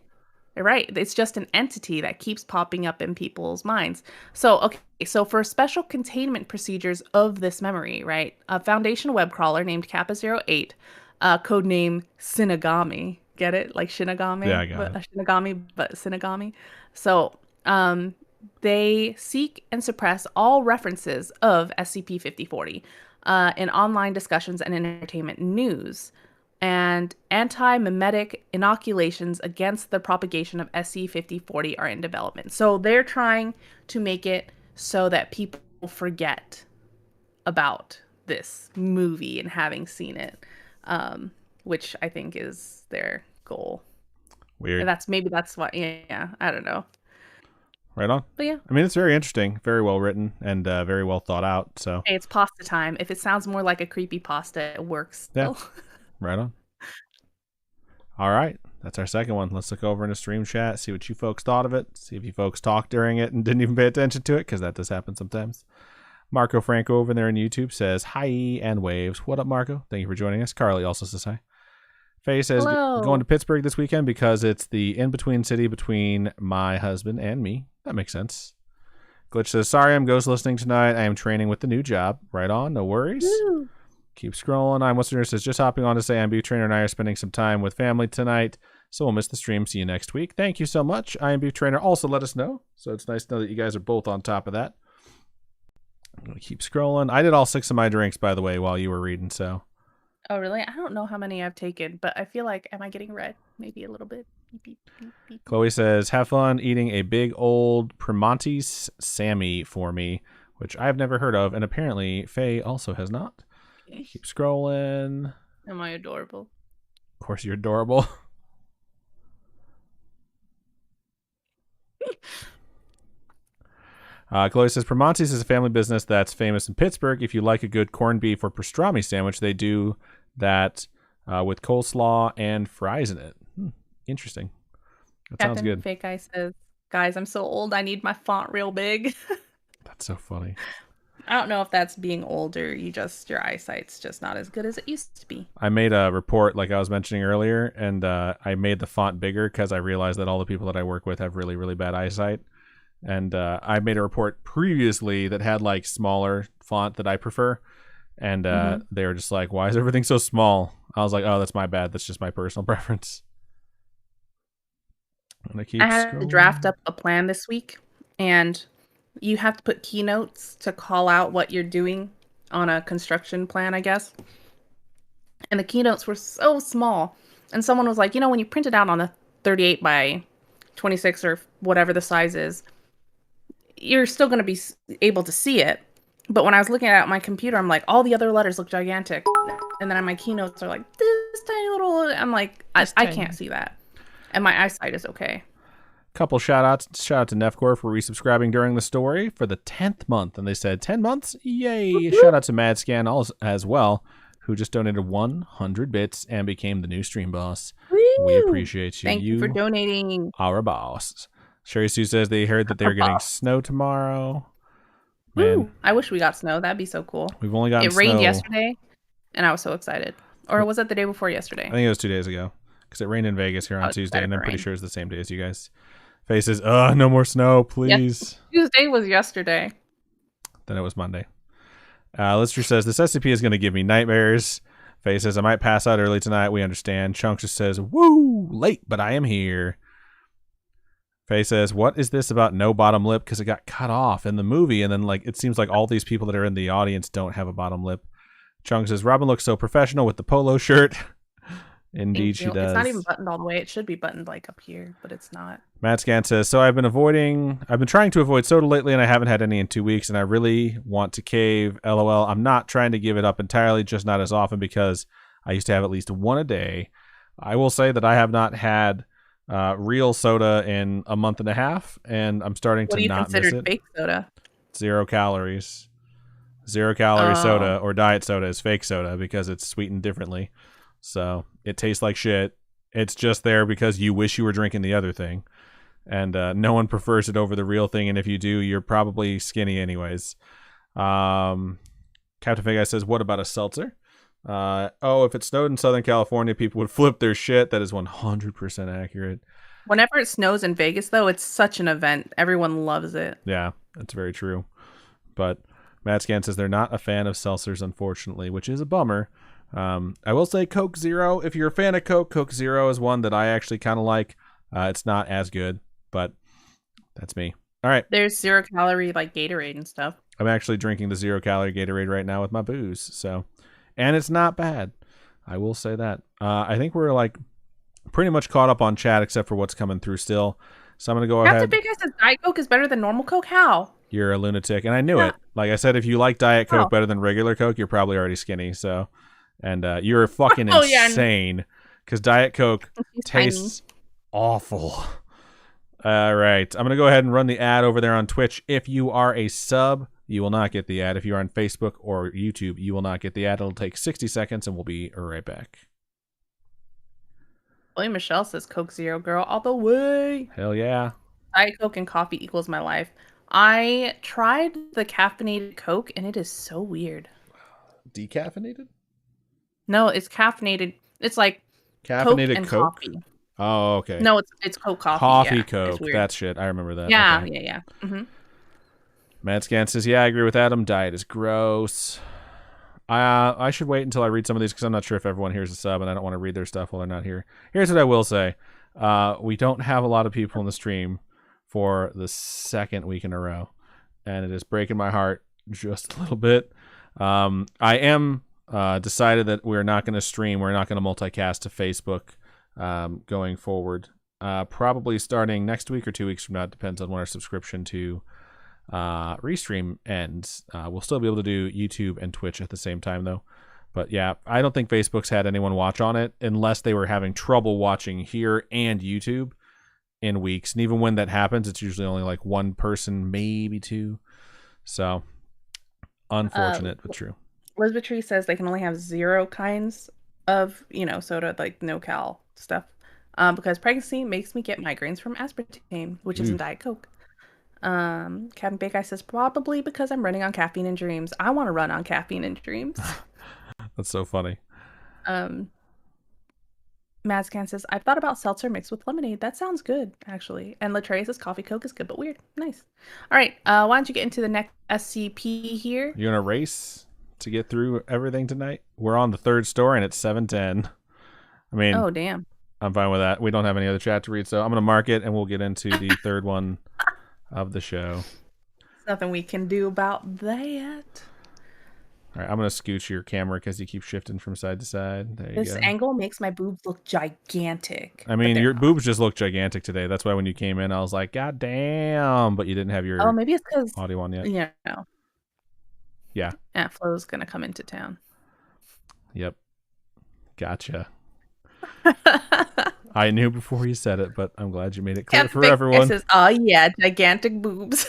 Right. It's just an entity that keeps popping up in people's minds. So, okay. So for special containment procedures of this memory, right? A Foundation web crawler named Kappa08, codename Shinigami. Get it? Like Shinigami? Yeah, I got it. Shinigami, but Shinigami. So, they seek and suppress all references of SCP-5040 in online discussions and entertainment news, and anti-memetic inoculations against the propagation of SC-5040 are in development. So they're trying to make it so that people forget about this movie and having seen it, which I think is their goal. Weird. And that's what, yeah, I don't know. Right on. But yeah. I mean, it's very interesting, very well written, and very well thought out. So Hey, it's pasta time. If it sounds more like a creepy pasta, it works still. Yeah. Right on. All right. That's our second one. Let's look over into stream chat, see what you folks thought of it, see if you folks talked during it and didn't even pay attention to it, because that does happen sometimes. Marco Franco over there on YouTube says, hi and waves. What up, Marco? Thank you for joining us. Carly also says hi. Faye says, going to Pittsburgh this weekend because it's the in-between city between my husband and me. That makes sense. Glitch says, sorry, I'm ghost listening tonight. I am training with the new job. Right on. No worries. Woo. Keep scrolling. I'm Listener says, just hopping on to say IMB Trainer and I are spending some time with family tonight, so we'll miss the stream. See you next week. Thank you so much. IMB Trainer also let us know, so it's nice to know that you guys are both on top of that. I'm going to keep scrolling. I did all 6 of my drinks, by the way, while you were reading, so. Oh, really? I don't know how many I've taken, but I feel like, am I getting red? Maybe a little bit. Beep, beep, beep, beep. Chloe says, have fun eating a big old Primanti's Sammy for me, which I've never heard of, and apparently Faye also has not. Okay. Keep scrolling. Am I adorable? Of course you're adorable. Chloe says, Primanti's is a family business that's famous in Pittsburgh. If you like a good corned beef or pastrami sandwich, they do that with coleslaw and fries in it. Interesting. That sounds good. Fake Guy says, guys, I'm so old. I need my font real big. That's so funny. I don't know if that's being older. Your eyesight's just not as good as it used to be. I made a report like I was mentioning earlier, and I made the font bigger because I realized that all the people that I work with have really, really bad eyesight. And I made a report previously that had like smaller font that I prefer. And they were just like, why is everything so small? I was like, oh, that's my bad. That's just my personal preference. I had to draft up a plan this week, and you have to put keynotes to call out what you're doing on a construction plan, I guess. And the keynotes were so small. And someone was like, when you print it out on a 38 by 26 or whatever the size is, you're still going to be able to see it. But when I was looking at it on my computer, I'm like, all the other letters look gigantic. And then my keynotes are like, this tiny little... I'm like, I can't see that. And my eyesight is okay. Couple shout outs. Shout out to Nefcor for resubscribing during the story for the 10th month. And they said 10 months? Yay. Woo-hoo. Shout out to MadScan as well, who just donated 100 bits and became the new stream boss. Woo! We appreciate you. Thank you for donating. Our boss. Sherry Sue says they heard that they're getting snow tomorrow. Man. Ooh, I wish we got snow. That'd be so cool. We've only gotten snow. It rained yesterday, and I was so excited. Or was it the day before yesterday? I think it was 2 days ago, because it rained in Vegas here on Tuesday, and I'm pretty sure it's the same day as you guys. Faye says, no more snow, please. Yes, Tuesday was yesterday. Then it was Monday. Lister says, this SCP is going to give me nightmares. Faye says, I might pass out early tonight. We understand. Chunks just says, woo, late, but I am here. Faye says, what is this about no bottom lip? Because it got cut off in the movie, and then it seems like all these people that are in the audience don't have a bottom lip. Chunk says, Robin looks so professional with the polo shirt. Indeed, she does. It's not even buttoned all the way. It should be buttoned up here, but it's not. Matt Scan says, so I've been trying to avoid soda lately, and I haven't had any in 2 weeks, and I really want to cave. LOL. I'm not trying to give it up entirely, just not as often, because I used to have at least one a day. I will say that I have not had real soda in a month and a half, and I'm starting to not miss it. What do you consider fake soda? 0 calories. 0 calorie soda or diet soda is fake soda because it's sweetened differently. So it tastes like shit. It's just there because you wish you were drinking the other thing. and no one prefers it over the real thing. And if you do, you're probably skinny anyways. Captain Fake Guy says, "What about a seltzer?" If it snowed in Southern California, people would flip their shit. That is 100% accurate. Whenever it snows in Vegas, though, it's such an event. Everyone loves it. Yeah, that's very true. But Matscan says they're not a fan of seltzers, unfortunately, which is a bummer. I will say Coke Zero. If you're a fan of Coke, Coke Zero is one that I actually kind of like. It's not as good, but that's me. All right. There's 0 calorie like Gatorade and stuff. I'm actually drinking the 0 calorie Gatorade right now with my booze. So, and it's not bad. I will say that. I think we're like pretty much caught up on chat except for what's coming through still. So I'm going to go ahead. Captain Big Guy says Diet Coke is better than normal Coke. How? You're a lunatic. And I knew it. Like I said, if you like Diet Coke better than regular Coke, you're probably already skinny. So, and you're fucking insane because Diet Coke tastes awful. All right. I'm going to go ahead and run the ad over there on Twitch. If you are a sub, you will not get the ad. If you're on Facebook or YouTube, you will not get the ad. It'll take 60 seconds and we'll be right back. William Michelle says Coke Zero girl all the way. Hell yeah. Diet Coke and coffee equals my life. I tried the caffeinated Coke and it is so weird. Decaffeinated? No, it's caffeinated. It's like caffeinated Coke and Coke? coffee. Oh, okay. No, it's Coke coffee. Coffee Coke. That shit. I remember that. Yeah, okay. yeah. Mm-hmm. Matscan says, yeah, I agree with Adam. Diet is gross. I should wait until I read some of these because I'm not sure if everyone here's a sub and I don't want to read their stuff while they're not here. Here's what I will say. We don't have a lot of people in the stream for the second week in a row, and it is breaking my heart just a little bit. I am decided that we're not going to stream. We're not going to multicast to Facebook going forward. Probably starting next week or 2 weeks from now. It depends on when our subscription to Restream ends. We'll still be able to do YouTube and Twitch at the same time, though. But yeah, I don't think Facebook's had anyone watch on it unless they were having trouble watching here and YouTube in weeks. And even when that happens, it's usually only like one person, maybe two. So unfortunate, but true. Elizabeth Tree says they can only have 0 kinds of, soda, like no cal stuff. Because pregnancy makes me get migraines from aspartame, which is in Diet Coke. Captain Bake Guy says probably because I'm running on caffeine and dreams. I want to run on caffeine and dreams. That's so funny. Mazcan says I've thought about seltzer mixed with lemonade. That sounds good, actually. And Latreia says coffee Coke is good but weird. Nice. All right. Why don't you get into the next SCP here? You in a race to get through everything tonight? We're on the 3rd story and it's 7:10. I mean, oh damn. I'm fine with that. We don't have any other chat to read, so I'm gonna mark it and we'll get into the 3rd one of the show. There's nothing we can do about that. All right, I'm going to scooch your camera because you keep shifting from side to side. There you go. This angle makes my boobs look gigantic. I mean, your boobs just look gigantic today. That's why when you came in, I was like, God damn. But you didn't have your maybe it's because audio on yet. Yeah. Aunt Flo's going to come into town. Yep. Gotcha. I knew before you said it, but I'm glad you made it clear for everyone. Says, oh, yeah, gigantic boobs.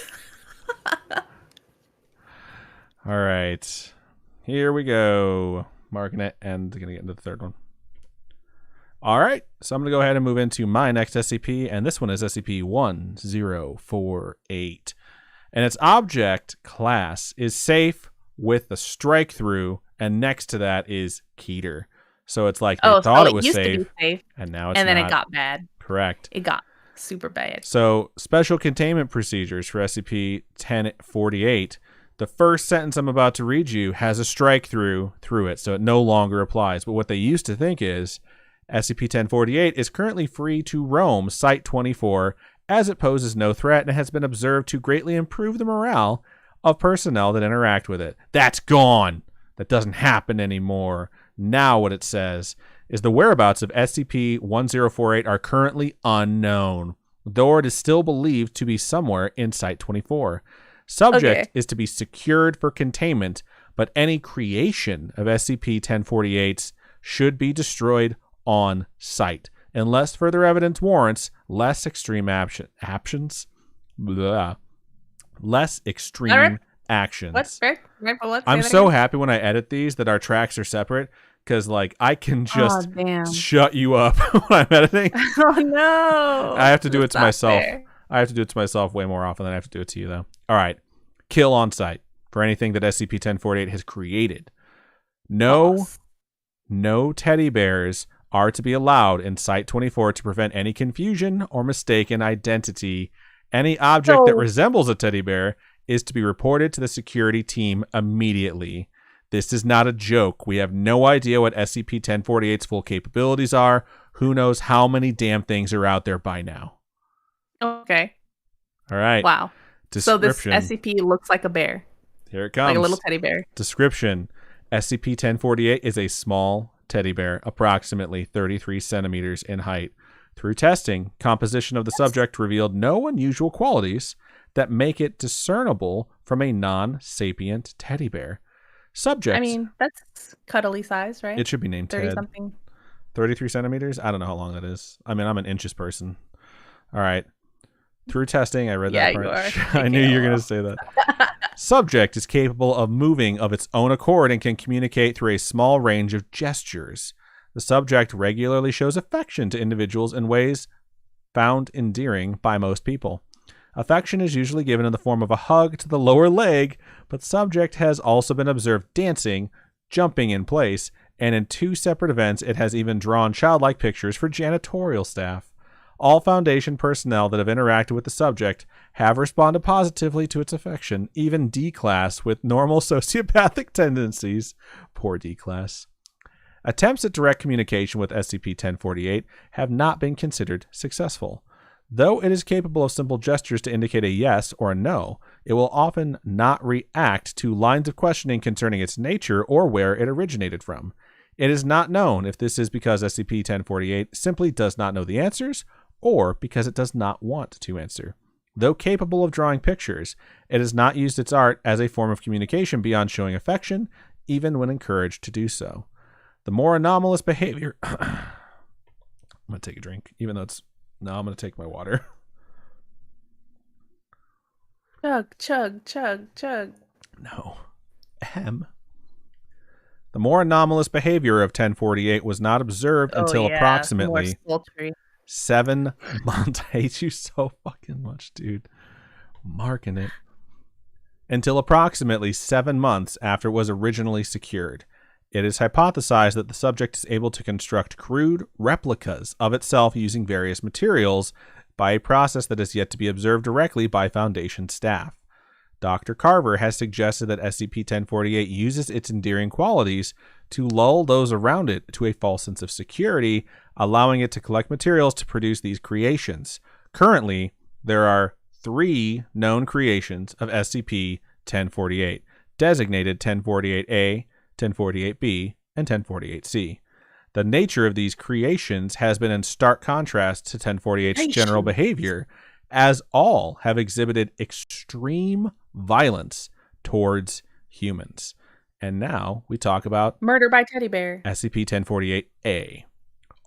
All right. Here we go. Marking it and going to get into the 3rd one. All right. So I'm going to go ahead and move into my next SCP, and this one is SCP-1048. And its object class is safe with the strike through, and next to that is Keter. So it's like they thought it was safe, and now it's not. And then it got bad. Correct. It got super bad. So special containment procedures for SCP-1048. The first sentence I'm about to read you has a strike through it, so it no longer applies. But what they used to think is SCP-1048 is currently free to roam Site-24 as it poses no threat and has been observed to greatly improve the morale of personnel that interact with it. That's gone. That doesn't happen anymore. Now what it says is the whereabouts of SCP-1048 are currently unknown, though it is still believed to be somewhere in Site-24. Subject is to be secured for containment, but any creation of SCP-1048s should be destroyed on site, unless further evidence warrants less extreme actions. Less extreme actions. What's fair? I'm so happy when I edit these that our tracks are separate, because like I can Oh, just damn. shut you up when I'm editing. Oh, no. I have to do it That's to not myself. fair. I have to do it to myself way more often than I have to do it to you, though. All right. Kill on site for anything that SCP-1048 has created. Boss. No teddy bears are to be allowed in Site-24 to prevent any confusion or mistaken identity. Any object that resembles a teddy bear is to be reported to the security team immediately. This is not a joke. We have no idea what SCP-1048's full capabilities are. Who knows how many damn things are out there by now. Okay. All right. Wow. Description. So this SCP looks like a bear. Here it comes. Like a little teddy bear. Description. SCP-1048 is a small teddy bear, approximately 33 centimeters in height. Through testing, composition of the subject revealed no unusual qualities that make it discernible from a non-sapient teddy bear. Subject. I mean, that's cuddly size, right? It should be named 30 Ted. something. 33 centimeters? I don't know how long that is. I mean, I'm an inches person. All right. Through testing, I read that part. You are. I knew you were going to say that. Subject is capable of moving of its own accord and can communicate through a small range of gestures. The subject regularly shows affection to individuals in ways found endearing by most people. Affection is usually given in the form of a hug to the lower leg, but subject has also been observed dancing, jumping in place, and in 2 separate events, it has even drawn childlike pictures for janitorial staff. All Foundation personnel that have interacted with the subject have responded positively to its affection, even D-Class with normal sociopathic tendencies. Poor D-Class. Attempts at direct communication with SCP-1048 have not been considered successful. Though it is capable of simple gestures to indicate a yes or a no, it will often not react to lines of questioning concerning its nature or where it originated from. It is not known if this is because SCP-1048 simply does not know the answers, or because it does not want to answer. Though capable of drawing pictures, it has not used its art as a form of communication beyond showing affection, even when encouraged to do so. The more anomalous behavior... I'm going to take a drink, even though it's... No, I'm going to take my water. Chug, chug, chug, chug. No. The more anomalous behavior of 1048 was not observed until approximately 7 months. I hate you so fucking much, dude. Marking it. Until approximately 7 months after it was originally secured. It is hypothesized that the subject is able to construct crude replicas of itself using various materials by a process that is yet to be observed directly by Foundation staff. Dr. Carver has suggested that SCP-1048 uses its endearing qualities to lull those around it to a false sense of security, allowing it to collect materials to produce these creations. Currently, there are 3 known creations of SCP-1048, designated 1048-A, 1048-B, and 1048-C. The nature of these creations has been in stark contrast to 1048's general behavior, as all have exhibited extreme violence towards humans. And now we talk about Murder by Teddy Bear. SCP-1048-A.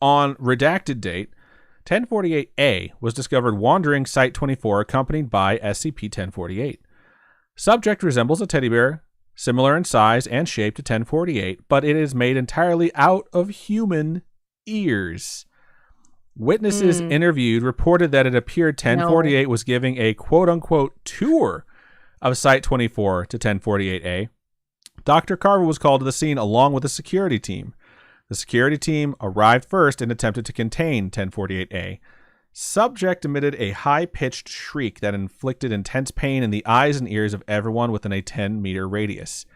On redacted date, 1048-A was discovered wandering Site-24 accompanied by SCP-1048. Subject resembles a teddy bear, similar in size and shape to 1048, but it is made entirely out of human ears. Witnesses interviewed reported that it appeared 1048 was giving a quote-unquote tour of Site-24 to 1048-A. Dr. Carver was called to the scene along with the security team. The security team arrived first and attempted to contain 1048-A. Subject emitted a high-pitched shriek that inflicted intense pain in the eyes and ears of everyone within a 10-meter radius.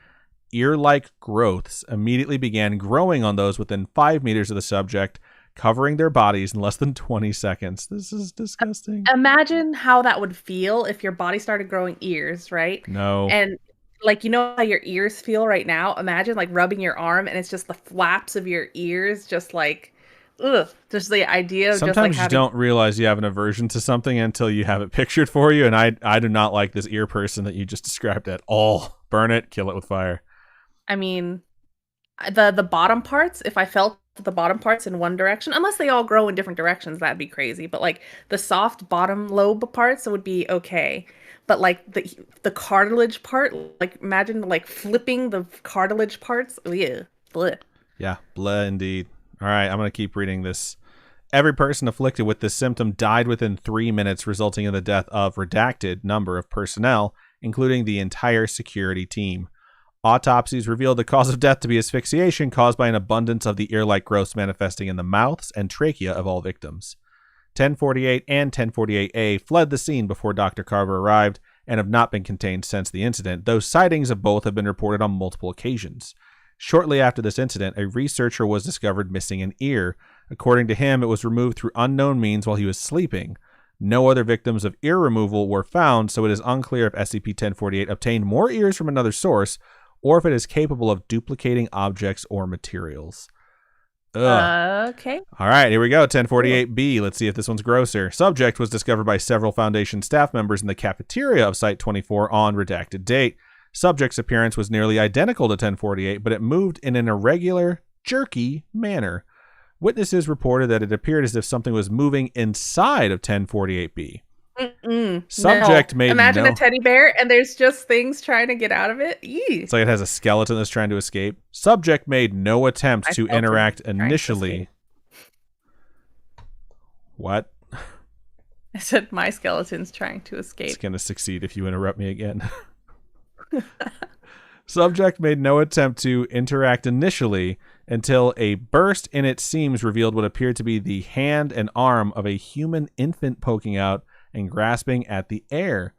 Ear-like growths immediately began growing on those within 5 meters of the subject, covering their bodies in less than 20 seconds. This is disgusting. Imagine how that would feel if your body started growing ears, right? No. And like, you know how your ears feel right now? Imagine like rubbing your arm and it's just the flaps of your ears, just like... Ugh, just the idea of sometimes just like having... you don't realize you have an aversion to something until you have it pictured for you, and I do not like this ear person that you just described at all. Burn it, kill it with fire. I mean, the bottom parts, if I felt the bottom parts in one direction, unless they all grow in different directions, that'd be crazy. But like the soft bottom lobe parts would be okay. But like the cartilage part, like imagine like flipping the cartilage parts. Yeah. Blech. Yeah, blah indeed. All right, I'm going to keep reading this. Every person afflicted with this symptom died within 3 minutes, resulting in the death of redacted number of personnel, including the entire security team. Autopsies revealed the cause of death to be asphyxiation caused by an abundance of the ear-like growths manifesting in the mouths and trachea of all victims. 1048 and 1048A fled the scene before Dr. Carver arrived and have not been contained since the incident, though sightings of both have been reported on multiple occasions. Shortly after this incident, a researcher was discovered missing an ear. According to him, it was removed through unknown means while he was sleeping. No other victims of ear removal were found, so it is unclear if SCP-1048 obtained more ears from another source, or if it is capable of duplicating objects or materials. Ugh. Okay. All right, here we go. 1048B. Let's see if this one's grosser. Subject was discovered by several Foundation staff members in the cafeteria of Site-24 on redacted date. Subject's appearance was nearly identical to 1048, but it moved in an irregular, jerky manner. Witnesses reported that it appeared as if something was moving inside of 1048B. Subject made Imagine a teddy bear and there's just things trying to get out of it. Eee. It's like it has a skeleton that's trying to escape. Subject made no attempt to interact initially. What? I said my skeleton's trying to escape. It's going to succeed if you interrupt me again. Subject made no attempt to interact initially until a burst in its seams revealed what appeared to be the hand and arm of a human infant poking out and grasping at the air.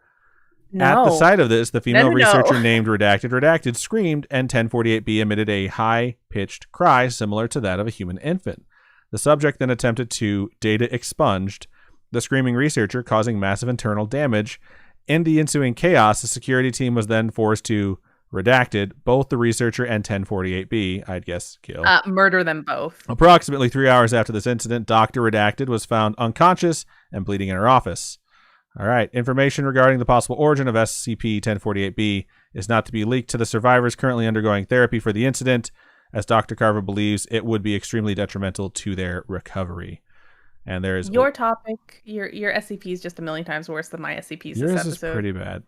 No. At the sight of this, the female researcher named Redacted screamed, and 1048B emitted a high-pitched cry similar to that of a human infant. The subject then attempted to data expunged the screaming researcher, causing massive internal damage. In the ensuing chaos, the security team was then forced to redacted both the researcher and 1048B, I'd guess kill. Murder them both. Approximately 3 hours after this incident, Dr. Redacted was found unconscious and bleeding in her office. All right. Information regarding the possible origin of SCP-1048B is not to be leaked to the survivors currently undergoing therapy for the incident, as Dr. Carver believes it would be extremely detrimental to their recovery. And there is your topic. Your SCP is just a million times worse than my SCPs. Yours is pretty bad.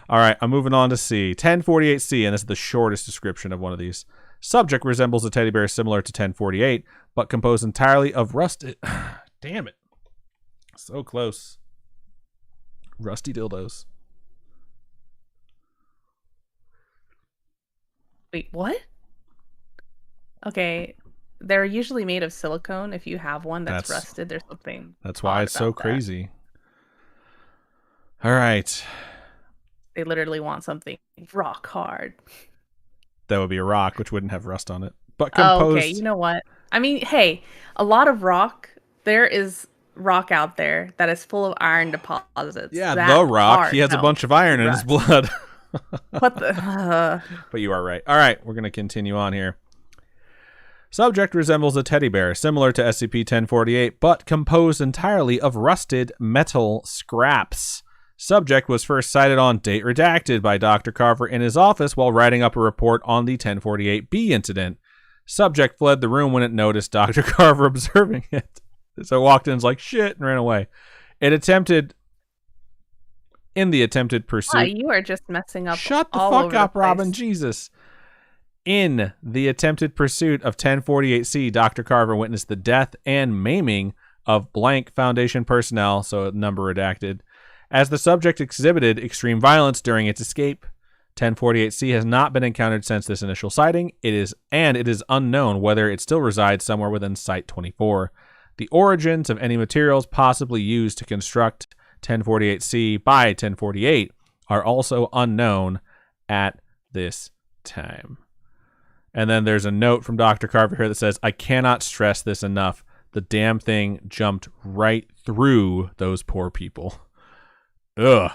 All right, I'm moving on to C. 1048C, and this is the shortest description of one of these. Subject resembles a teddy bear similar to 1048, but composed entirely of rusted... Damn it. So close. Rusty dildos. Wait, what? Okay, they're usually made of silicone. If you have one that's rusted, there's something. That's why it's so crazy. All right. They literally want something rock hard. That would be a rock, which wouldn't have rust on it. But composed... okay, you know what? I mean, hey, a lot of rock, there is rock out there that is full of iron deposits. Yeah, the rock. He has a bunch of iron in his blood. What the... But you are right. All right, we're going to continue on here. Subject resembles a teddy bear, similar to SCP-1048, but composed entirely of rusted metal scraps. Subject was first cited on date redacted by Dr. Carver in his office while writing up a report on the 1048B incident. Subject fled the room when it noticed Dr. Carver observing it. So it walked in and was like, shit, and ran away. In the attempted pursuit... you are just messing up. Shut the fuck up, Robin. Jesus. In the attempted pursuit of 1048C, Dr. Carver witnessed the death and maiming of blank Foundation personnel, so number redacted, as the subject exhibited extreme violence during its escape. 1048C has not been encountered since this initial sighting. It is unknown whether it still resides somewhere within Site-24. The origins of any materials possibly used to construct 1048C by 1048 are also unknown at this time. And then there's a note from Dr. Carver here that says, I cannot stress this enough. The damn thing jumped right through those poor people. Ugh.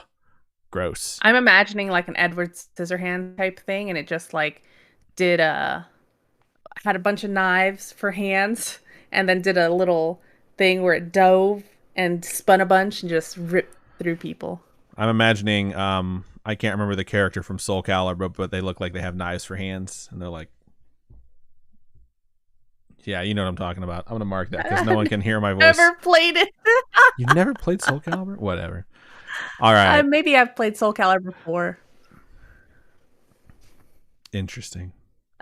Gross. I'm imagining like an Edward Scissorhands type thing, and it just like had a bunch of knives for hands, and then did a little thing where it dove and spun a bunch and just ripped through people. I'm imagining, I can't remember the character from Soul Calibur, but they look like they have knives for hands, and they're like, yeah, you know what I'm talking about. I'm going to mark that because no one can hear my voice. Never played it. You've never played Soul Calibur? Whatever. All right. Maybe I've played Soul Calibur before. Interesting.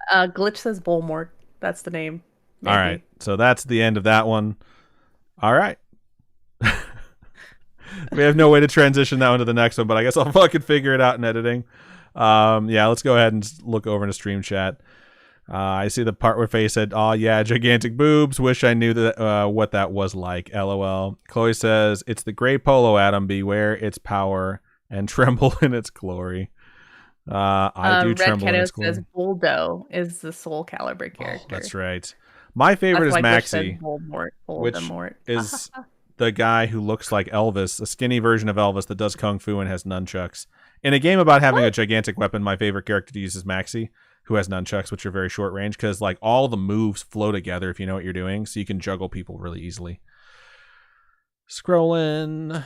Glitch says Voldemort. That's the name. Maybe. All right. So that's the end of that one. All right. We have no way to transition that one to the next one, but I guess I'll fucking figure it out in editing. Yeah, let's go ahead and look over into stream chat. I see the part where Faye said, "Oh yeah, gigantic boobs. Wish I knew that what that was like." LOL. Chloe says, "It's the gray polo, Adam. Beware its power and tremble in its glory." I do tremble in its glory. Red says Boldo is the Soul Calibur character. That's right. My favorite is Maxie, which is the guy who looks like Elvis, a skinny version of Elvis that does kung fu and has nunchucks. In a game about having a gigantic weapon, my favorite character to use is Maxie, who has nunchucks, which are very short range, because like all the moves flow together if you know what you're doing, so you can juggle people really easily. Scrolling.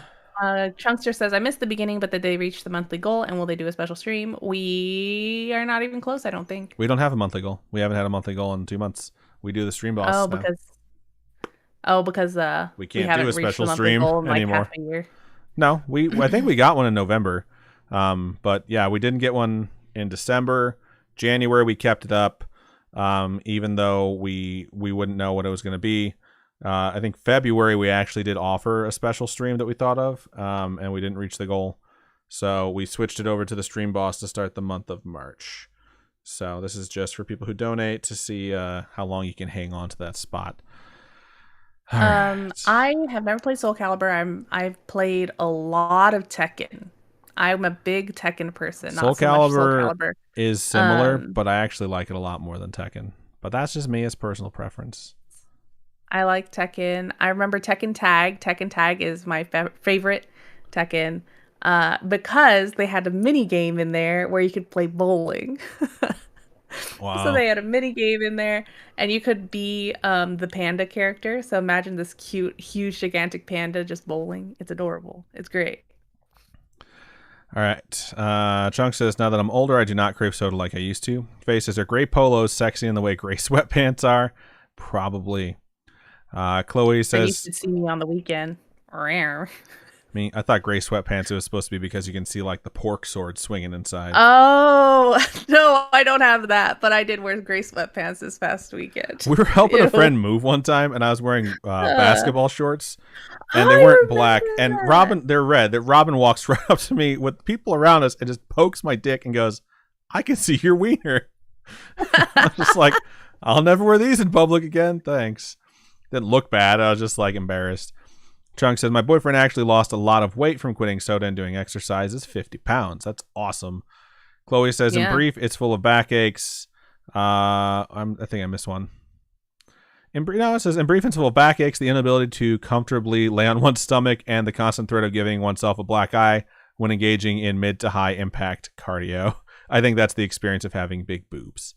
Chunkster says, I missed the beginning, but did they reach the monthly goal, and will they do a special stream? We are not even close, I don't think. We don't have a monthly goal. We haven't had a monthly goal in 2 months. We do the stream boss because we can't do a special stream in anymore. Half a year. No, I think we got one in November. But yeah, we didn't get one in December. January we kept it up, even though we wouldn't know what it was going to be. I think February we actually did offer a special stream that we thought of, and we didn't reach the goal. So we switched it over to the stream boss to start the month of March. So this is just for people who donate to see how long you can hang on to that spot. Right. I have never played Soul Calibur. I've played a lot of Tekken. I'm a big Tekken person. Soul Calibur is similar, but I actually like it a lot more than Tekken. But that's just me as personal preference. I like Tekken. I remember Tekken Tag. Tekken Tag is my favorite Tekken because they had a mini game in there where you could play bowling. Wow. So they had a mini game in there, and you could be the panda character. So imagine this cute, huge, gigantic panda just bowling. It's adorable. It's great. All right. Chunk says, now that I'm older, I do not crave soda like I used to. Faye says, are gray polos sexy in the way gray sweatpants are? Probably. Chloe says, you should see me on the weekend. I thought gray sweatpants it was supposed to be because you can see like the pork sword swinging inside. Oh, no, I don't have that, but I did wear gray sweatpants this past weekend. We were helping a friend move one time, and I was wearing basketball shorts, and they weren't black. And they're red. That Robin walks right up to me with people around us and just pokes my dick and goes, I can see your wiener. I was just like, I'll never wear these in public again. Thanks. Didn't look bad. I was just like embarrassed. Chunk says, my boyfriend actually lost a lot of weight from quitting soda and doing exercises, 50 pounds. That's awesome. Chloe says, in brief, it's full of backaches. I think I missed one. It says, in brief, it's full of backaches, the inability to comfortably lay on one's stomach, and the constant threat of giving oneself a black eye when engaging in mid to high impact cardio. I think that's the experience of having big boobs.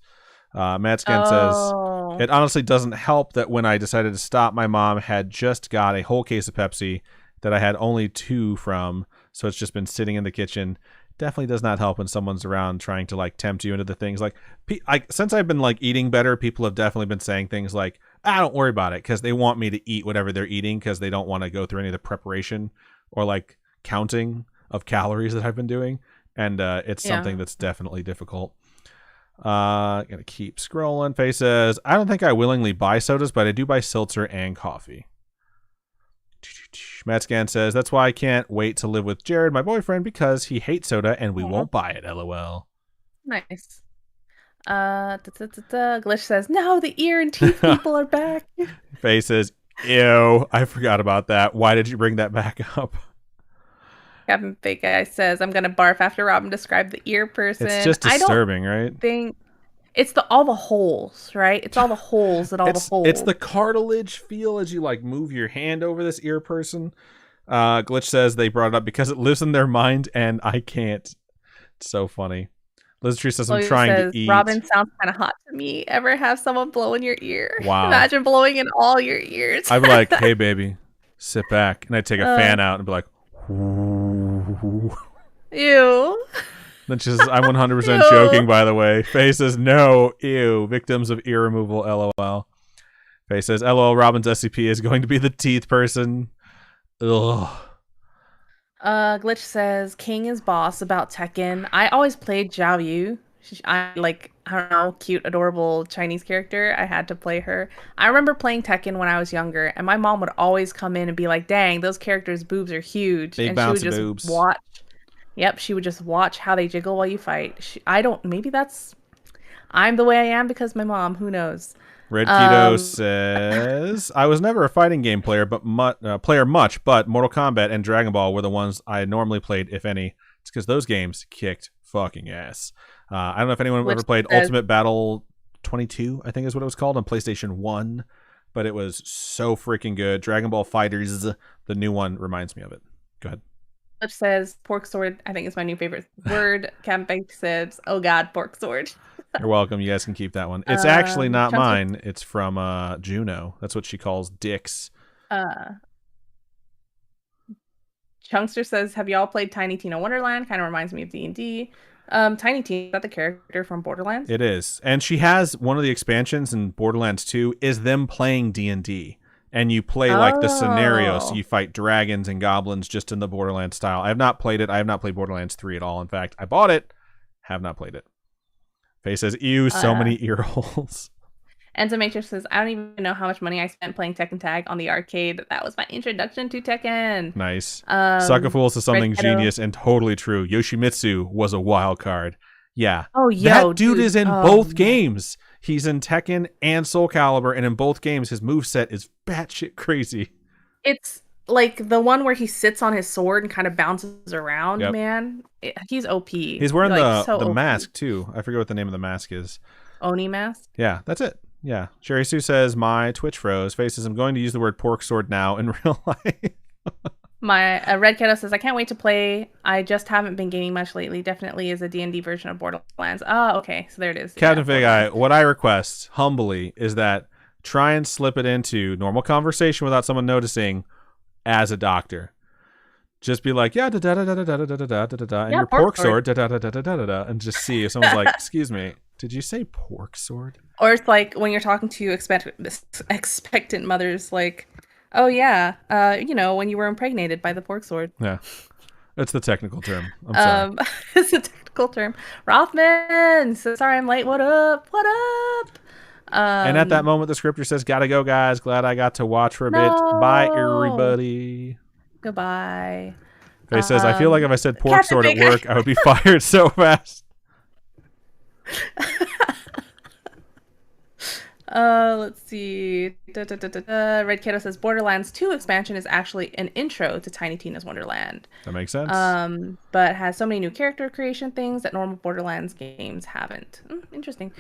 Matskin says, it honestly doesn't help that when I decided to stop, my mom had just got a whole case of Pepsi that I had only 2 from, so it's just been sitting in the kitchen. Definitely does not help when someone's around trying to like tempt you into the things. Like, since I've been like eating better, people have definitely been saying things like, don't worry about it, because they want me to eat whatever they're eating because they don't want to go through any of the preparation or like counting of calories that I've been doing, and it's something that's definitely difficult. Gonna keep scrolling. Faye says, I don't think I willingly buy sodas, but I do buy seltzer and coffee. Matscan says, that's why I can't wait to live with Jared, my boyfriend, because he hates soda and we won't buy it. LOL. Nice. Glitch says, no, the ear and teeth people are back. Faye says, ew, I forgot about that. Why did you bring that back up? Captain Fake Guy says, I'm gonna barf after Robin described the ear person. It's just disturbing, right? It's all the holes, right? It's all the holes and all the holes. It's the cartilage feel as you like move your hand over this ear person. Glitch says they brought it up because it lives in their mind and I can't. It's so funny. Liz Tree says, I'm trying to eat. Robin sounds kind of hot to me. Ever have someone blow in your ear? Wow. Imagine blowing in all your ears. I'd be like, hey, baby, sit back. And I'd take a fan out and be like, ew. Then she says, I'm 100% joking, by the way. Faye says, no, ew. Victims of ear removal, LOL. Faye says, LOL, Robin's SCP is going to be the teeth person. Ugh. Glitch says, King is boss about Tekken. I always played Jiao Yu. I like, I don't know, cute, adorable Chinese character. I had to play her. I remember playing Tekken when I was younger, and my mom would always come in and be like, "Dang, those characters' boobs are huge," Big and she would bouncy just boobs. watch. Yep, she would just watch how they jiggle while you fight. I don't. Maybe I'm the way I am because my mom. Who knows? Red Keto Um, says, I was never a fighting game player, but much, but Mortal Kombat and Dragon Ball were the ones I normally played, if any. It's because those games kicked fucking ass. I don't know if anyone which ever played says, Ultimate Battle 22, I think is what it was called, on PlayStation 1, but it was so freaking good. Dragon Ball Fighters, the new one, reminds me of it. Go ahead. which says pork sword. I think is my new favorite word. Campbell says, "Oh God, pork sword." You're welcome. You guys can keep that one. It's actually not Chunks mine. It's from Juno. That's what she calls dicks. Chunkster says, "Have y'all played Tiny Tina Wonderland? Kind of reminds me of D&D." Tiny Tina, is that the character from Borderlands? It is. And she has one of the expansions in Borderlands 2 is them playing D&D. And you play like the scenario, so you fight dragons and goblins just in the Borderlands style. I have not played it. I have not played Borderlands 3 at all. In fact, I bought it, have not played it. Faye says, ew, so many ear holes. Enzo Matrix says, "I don't even know how much money I spent playing Tekken Tag on the arcade. That was my introduction to Tekken." Nice. Suckafool says something genius and totally true. Yoshimitsu was a wild card. Yeah. Oh, that dude is in both games. He's in Tekken and Soul Calibur, and in both games, his moveset is batshit crazy. It's like the one where he sits on his sword and kind of bounces around, man. He's OP. He's wearing the mask, too. I forget what the name of the mask is. Oni mask? Yeah, that's it. Yeah. Sherry Sue says, my Twitch froze. Faces, I'm going to use the word pork sword now in real life. My Red Kiddo says, "I can't wait to play. I just haven't been gaming much lately. Definitely is a D&D version of Borderlands." Oh, okay. So there it is. Captain Fig Eye, what I request humbly is that try and slip it into normal conversation without someone noticing as a doctor. Just be like, yeah, da da da da da da da da da da, and your pork sword, da da da da da da da, and just see if someone's like, "Excuse me, did you say pork sword?" Or it's like when you're talking to expectant mothers, like, "Oh yeah, when you were impregnated by the pork sword." Yeah, that's the technical term. I'm sorry. It's a technical term. Rothman says, "Sorry, I'm late. What up? What up?" And at that moment, the scripter says, "Gotta go, guys. Glad I got to watch for a bit. Bye, everybody." Goodbye. Faye says, "I feel like if I said pork sword at work, I would be fired so fast." Let's see. Red Kiddo says Borderlands 2 expansion is actually an intro to Tiny Tina's Wonderland. That makes sense. But has so many new character creation things that normal Borderlands games haven't. Interesting.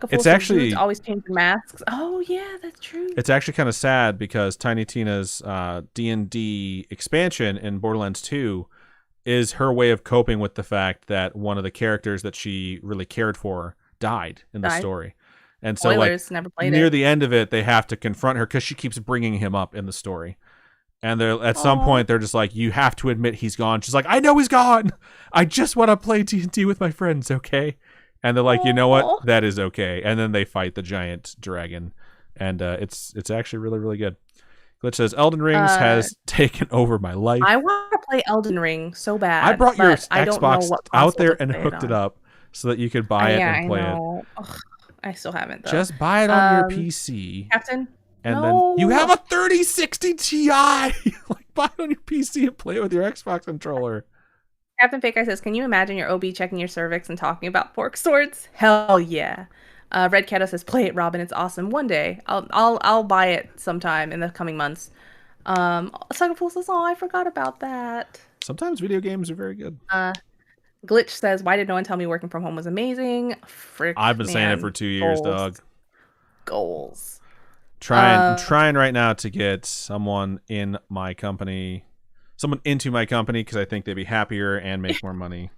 It's actually always changing masks. Oh yeah, that's true. It's actually kind of sad because Tiny Tina's D&D expansion in Borderlands 2 is her way of coping with the fact that one of the characters that she really cared for died in the story. And so, Spoilers, like, near the end of it, they have to confront her because she keeps bringing him up in the story. And they're at some point, they're just like, you have to admit he's gone. She's like, I know he's gone. I just want to play D&D with my friends, okay? And they're like, you know what? That is okay. And then they fight the giant dragon. And it's actually really, really good. Glitch says, Elden Rings has taken over my life. I want to play Elden Ring so bad. I brought your Xbox out there and hooked it up so that you could buy it and play it. Ugh. I still haven't, though. Just buy it on your PC. Captain? And then you have a 3060 Ti. Like, buy it on your PC and play it with your Xbox controller. Captain Fake Eye says, can you imagine your OB checking your cervix and talking about pork swords? Hell yeah. Red Cato says, play it, Robin. It's awesome. One day. I'll buy it sometime in the coming months. Suckerpool says, oh, I forgot about that. Sometimes video games are very good. Glitch says, why did no one tell me working from home was amazing? I've been saying it for 2 years, dog. Goals. Trying right now to get someone in my company, someone into my company, because I think they'd be happier and make more money.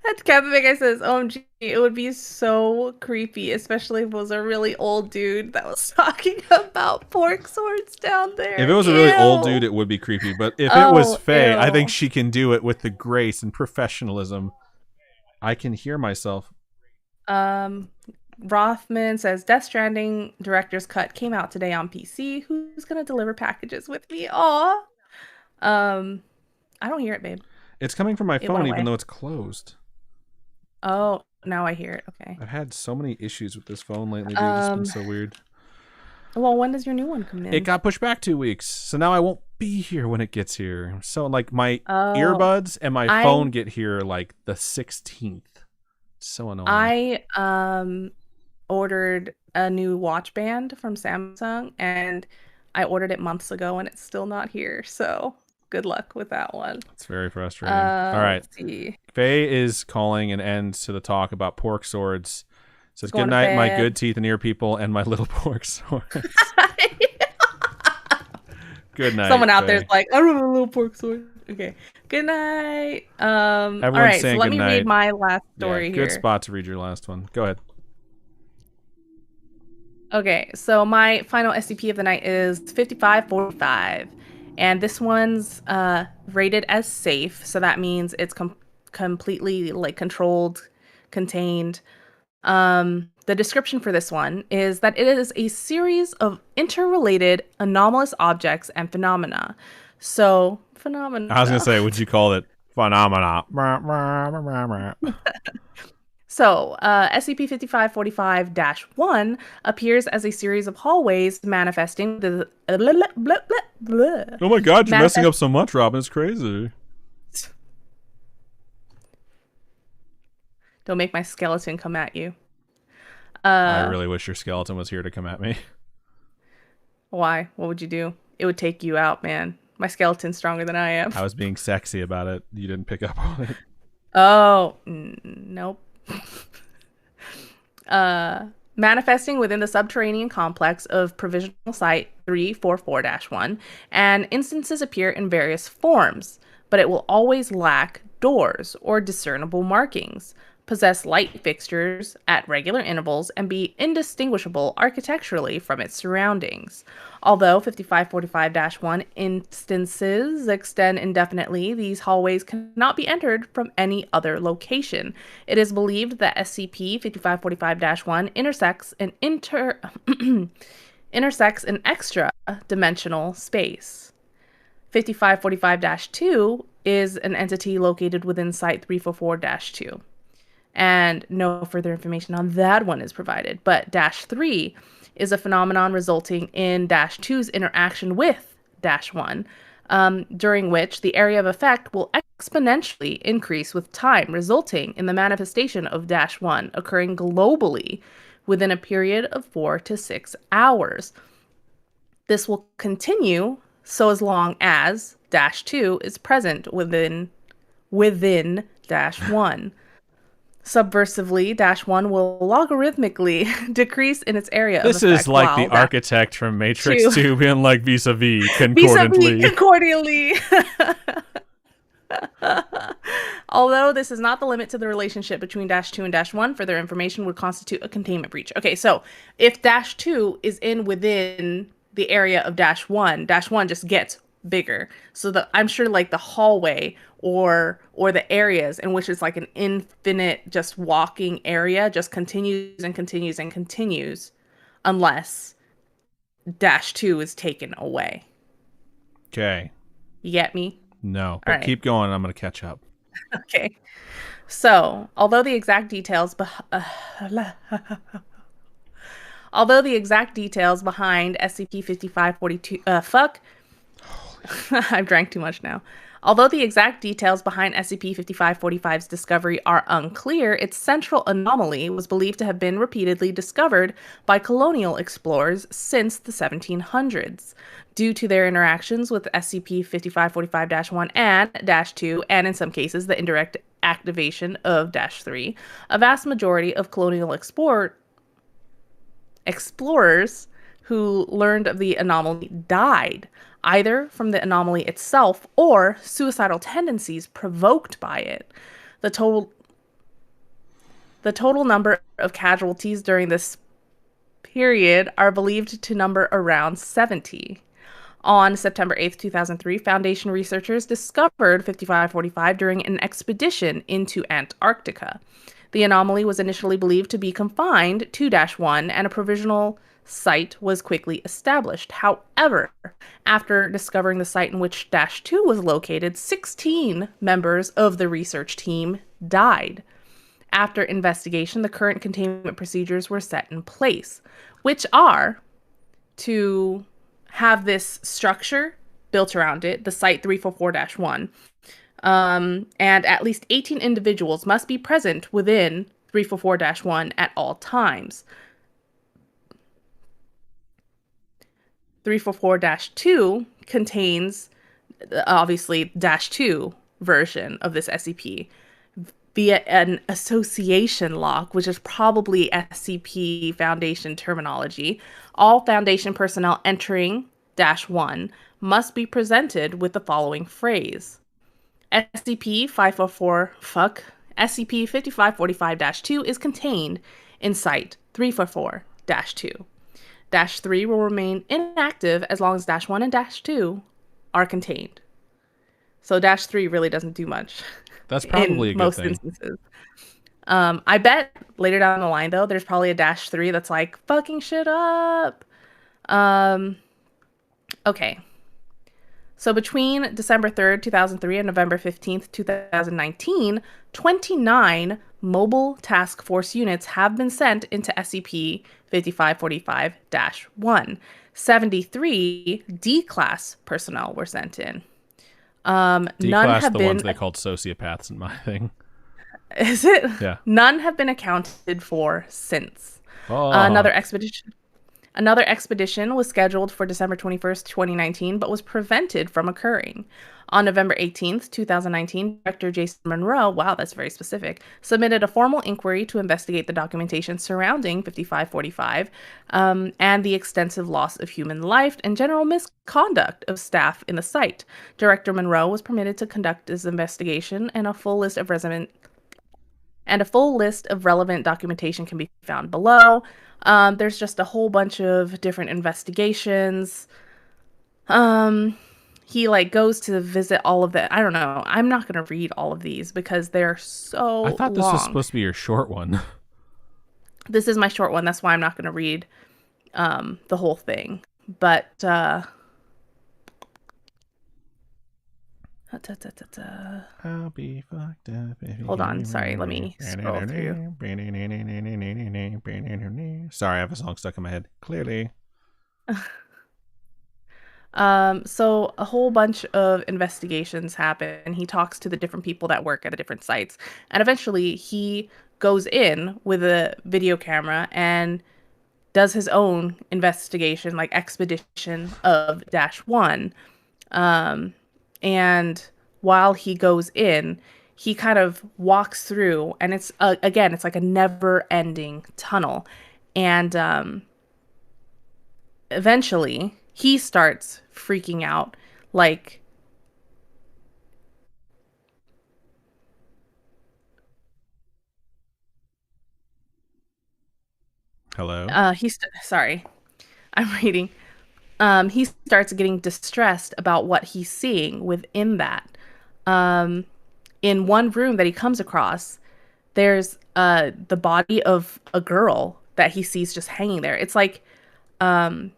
That's Captain Big Guy says, OMG, it would be so creepy, especially if it was a really old dude that was talking about pork swords down there. If it was a really old dude, it would be creepy. But if it was Faye, I think she can do it with the grace and professionalism. I can hear myself. Rothman says, Death Stranding Director's Cut came out today on PC. Who's going to deliver packages with me? Aw. I don't hear it, babe. It's coming from my phone, even though it's closed. Oh, now I hear it. Okay. I've had so many issues with this phone lately, dude. It's been so weird. Well, when does your new one come in? It got pushed back 2 weeks, so now I won't be here when it gets here. So like my earbuds and my phone get here like the 16th. It's so annoying. I ordered a new watch band from Samsung, and I ordered it months ago, and it's still not here. So good luck with that one. It's very frustrating. All right. Let's see. Faye is calling an end to the talk about pork swords. Says, good night, my good teeth and ear people, and my little pork swords. Good night. Someone out there's like, I don't have a little pork sword. Okay. Good night. All right, so let me read my last story here. Good spot to read your last one. Go ahead. Okay, so my final SCP of the night is 5545. And this one's rated as safe, so that means it's completely like controlled, contained. The description for this one is that it is a series of interrelated anomalous objects and phenomena. So, phenomena. I was going to say, would you call it phenomena? So, SCP-5545-1 appears as a series of hallways manifesting the... Oh my god, you're messing up so much, Robin. It's crazy. Don't make my skeleton come at you. I really wish your skeleton was here to come at me. Why? What would you do? It would take you out, man. My skeleton's stronger than I am. I was being sexy about it. You didn't pick up on it. Oh, nope. Manifesting within the subterranean complex of Provisional Site 344-1, and instances appear in various forms, but it will always lack doors or discernible markings, possess light fixtures at regular intervals, and be indistinguishable architecturally from its surroundings. Although 5545-1 instances extend indefinitely, these hallways cannot be entered from any other location. It is believed that SCP-5545-1 intersects an extra-dimensional space. 5545-2 is an entity located within Site 344-2. And no further information on that one is provided. But -3 is a phenomenon resulting in -2's interaction with -1, during which the area of effect will exponentially increase with time, resulting in the manifestation of -1 occurring globally within a period of 4 to 6 hours. This will continue so as long as -2 is present within -1. Subversively, -1 will logarithmically decrease in its area of effect. This is like the architect from Matrix 2 being like vis-a-vis concordantly. Although this is not the limit to the relationship between -2 and -1, further information would constitute a containment breach. Okay, so if -2 is within the area of -1 just gets bigger. So I'm sure like the hallway or the areas in which it's like an infinite just walking area just continues and continues and continues unless -2 is taken away. Okay. You get me? No, but keep going. I'm going to catch up. Okay. So, although the exact details behind SCP-5542 I've drank too much now. Although the exact details behind SCP-5545's discovery are unclear, its central anomaly was believed to have been repeatedly discovered by colonial explorers since the 1700s. Due to their interactions with SCP-5545-1 and -2, and in some cases the indirect activation of -3, a vast majority of colonial explorers who learned of the anomaly died, either from the anomaly itself or suicidal tendencies provoked by it. The total number of casualties during this period are believed to number around 70. On September 8th, 2003, Foundation researchers discovered 5545 during an expedition into Antarctica. The anomaly was initially believed to be confined to -1, and a provisional site was quickly established. However, after discovering the site in which -2 was located, 16 members of the research team died. After investigation, the current containment procedures were set in place, which are to have this structure built around it, the Site 344-1, and at least 18 individuals must be present within 344-1 at all times. 344-2 contains, obviously, -2 version of this SCP via an association lock, which is probably Scp Foundation terminology. All Foundation personnel entering -1 must be presented with the following phrase. SCP-5545-2 is contained in Site 344-2. -3 will remain inactive as long as -1 and -2 are contained. So -3 really doesn't do much. That's probably a good most thing. Instances. I bet later down the line, though, there's probably a -3 that's like, fucking shit up. Okay. So between December 3rd, 2003 and November 15th, 2019, 29 mobile task force units have been sent into SCP-5545-1. 73 D-class personnel were sent in. None have the been ones they called sociopaths in my thing. Is it? Yeah. None have been accounted for since. Oh. Another expedition was scheduled for December 21st, 2019, but was prevented from occurring. On November 18th, 2019, Director Jason Monroe, wow, that's very specific, submitted a formal inquiry to investigate the documentation surrounding 5545 and the extensive loss of human life and general misconduct of staff in the site. Director Monroe was permitted to conduct his investigation, and a full list of relevant documentation can be found below. There's just a whole bunch of different investigations. He goes to visit all of the, I don't know. I'm not going to read all of these because they're so I thought this was supposed to be your short one. This is my short one. That's why I'm not going to read the whole thing. But I'll be fucked up. Hold on, sorry, let me scroll through. Sorry, I have a song stuck in my head. Clearly. So a whole bunch of investigations happen. He talks to the different people that work at the different sites, and eventually he goes in with a video camera and does his own investigation, expedition of -1. And while he goes in, he kind of walks through, and it's again, it's like a never-ending tunnel. And eventually, he starts freaking out, Hello? Sorry, I'm reading. He starts getting distressed about what he's seeing within that. In one room that he comes across, there's the body of a girl that he sees just hanging there. It's like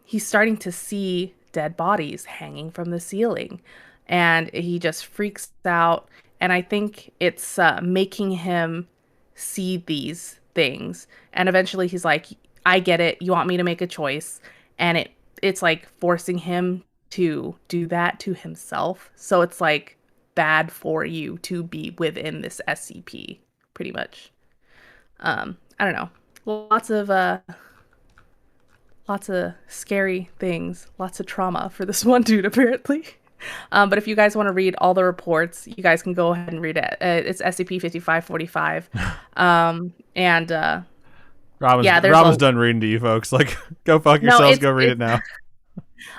he's starting to see dead bodies hanging from the ceiling, and he just freaks out. And I think it's making him see these things. And eventually he's like, I get it. You want me to make a choice. And it's like forcing him to do that to himself. So it's like bad for you to be within this SCP, pretty much. I don't know. Lots of scary things, lots of trauma for this one dude, apparently. But if you guys want to read all the reports, you guys can go ahead and read it. It's SCP-5545. Robin's done reading to you folks. Go fuck yourselves. Go read it now.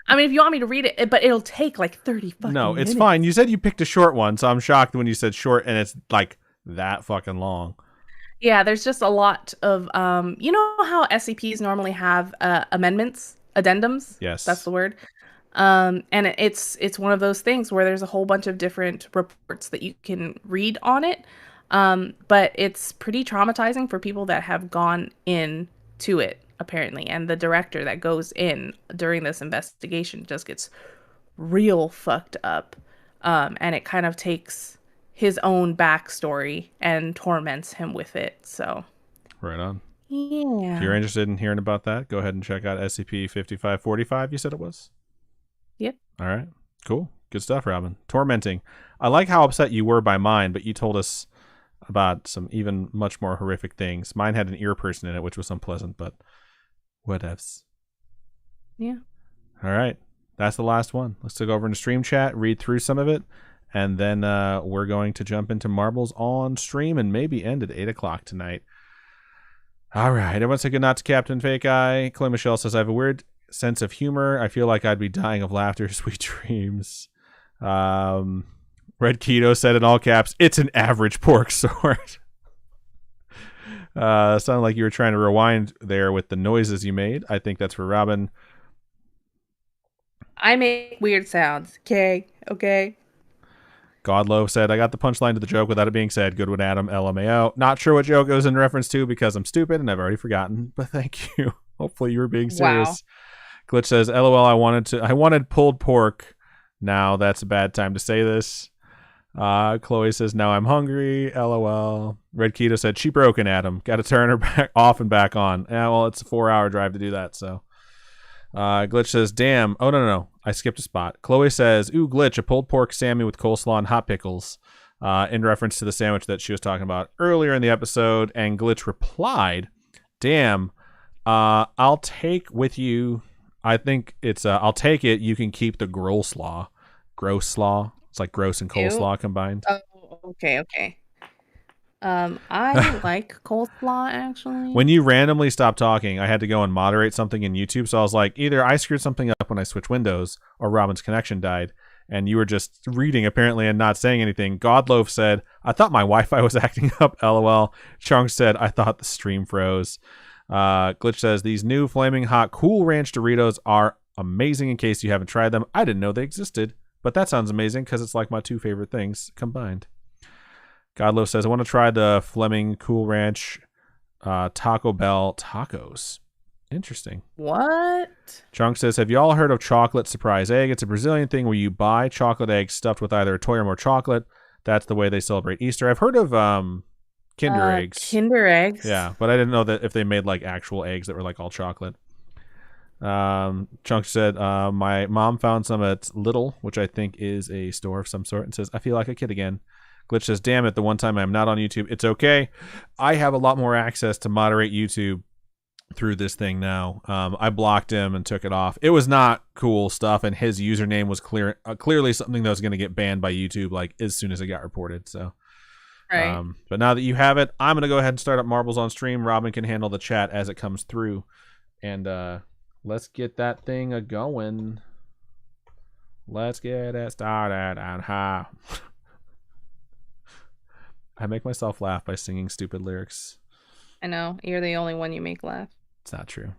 I mean, if you want me to read it, but it'll take 30 fucking No, it's minutes. fine. You said you picked a short one, so I'm shocked when you said short and it's that fucking long. Yeah, there's just a lot of, you know how SCPs normally have amendments, addendums? Yes. That's the word. And it's one of those things where there's a whole bunch of different reports that you can read on it. But it's pretty traumatizing for people that have gone into it, apparently. And the director that goes in during this investigation just gets real fucked up. And it kind of takes his own backstory and torments him with it. So Right on. yeah. If you're interested in hearing about that, go ahead and check out SCP-5545, you said it was? Yep. All right. Cool. Good stuff, Robin. Tormenting. I like how upset you were by mine, but you told us about some even much more horrific things. Mine had an ear person in it, which was unpleasant, but whatevs. Yeah. All right. That's the last one. Let's go over into stream chat, read through some of it, and then we're going to jump into marbles on stream and maybe end at 8 o'clock tonight. All right. Everyone say good night to Captain Fake Eye. Chloe Michelle says, I have a weird sense of humor. I feel like I'd be dying of laughter. Sweet dreams. Red Keto said in all caps, it's an average pork sword. Sounded like you were trying to rewind there with the noises you made. I think that's for Robin. I make weird sounds. Okay. Godlow said, I got the punchline to the joke without it being said. Good one, Adam. LMAO. Not sure what joke it was in reference to because I'm stupid and I've already forgotten, but thank you. Hopefully you were being serious. Wow. Glitch says, LOL, I wanted pulled pork. Now that's a bad time to say this. Chloe says, now I'm hungry. LOL. Red Keto said, she broken, Adam. Got to turn her back off and back on. Yeah, well, it's a 4-hour drive to do that, so. Glitch says, damn. Oh, no. I skipped a spot. Chloe says, ooh, Glitch, a pulled pork Sammy with coleslaw and hot pickles, in reference to the sandwich that she was talking about earlier in the episode. And Glitch replied, damn, I'll take with you. I think it's, I'll take it. You can keep the groslaw. Gross slaw. It's like gross and coleslaw combined. Oh, okay. I like coleslaw, actually. When you randomly stopped talking, I had to go and moderate something in YouTube. So I was like, either I screwed something up when I switched windows or Robin's connection died. And you were just reading, apparently, and not saying anything. Godloaf said, I thought my Wi-Fi was acting up, LOL. Chunk said, I thought the stream froze. Glitch says, these new Flaming Hot Cool Ranch Doritos are amazing in case you haven't tried them. I didn't know they existed, but that sounds amazing because it's like my two favorite things combined. Godloaf says, I want to try the Fleming Cool Ranch Taco Bell tacos. Interesting. What? Chunk says, have you all heard of chocolate surprise egg? It's a Brazilian thing where you buy chocolate eggs stuffed with either a toy or more chocolate. That's the way they celebrate Easter. I've heard of Kinder eggs. Kinder eggs? Yeah, but I didn't know that if they made like actual eggs that were like all chocolate. Chunk said, my mom found some at Little, which I think is a store of some sort, and says, I feel like a kid again. Glitch says, damn it, the one time I'm not on YouTube. It's okay. I have a lot more access to moderate YouTube through this thing now. I blocked him and took it off. It was not cool stuff, and his username was clearly something that was going to get banned by YouTube like as soon as it got reported. So, right. But now that you have it, I'm going to go ahead and start up Marbles on stream. Robin can handle the chat as it comes through. And let's get that thing a-going. Let's get it started on high. I make myself laugh by singing stupid lyrics. I know. You're the only one you make laugh. It's not true.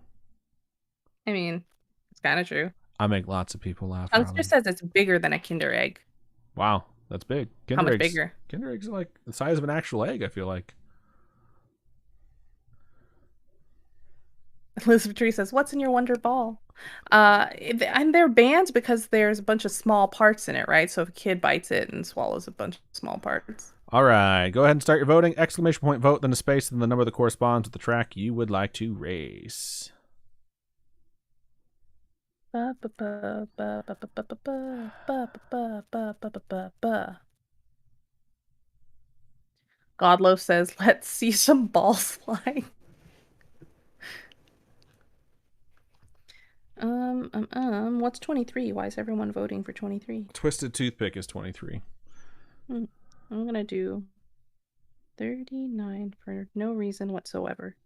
I mean, it's kind of true. I make lots of people laugh. Punkster says it's bigger than a Kinder egg. Wow, that's big. How much bigger? Kinder eggs are like the size of an actual egg, I feel like. Elizabeth Tree says, what's in your Wonder Ball? And they're banned because there's a bunch of small parts in it, right? So if a kid bites it and swallows a bunch of small parts. All right, go ahead and start your voting. Exclamation point vote, then a space, then the number that corresponds with the track you would like to race. Godloaf says, let's see some balls fly. What's 23? Why is everyone voting for 23? Twisted Toothpick is 23. I'm gonna do 39 for no reason whatsoever.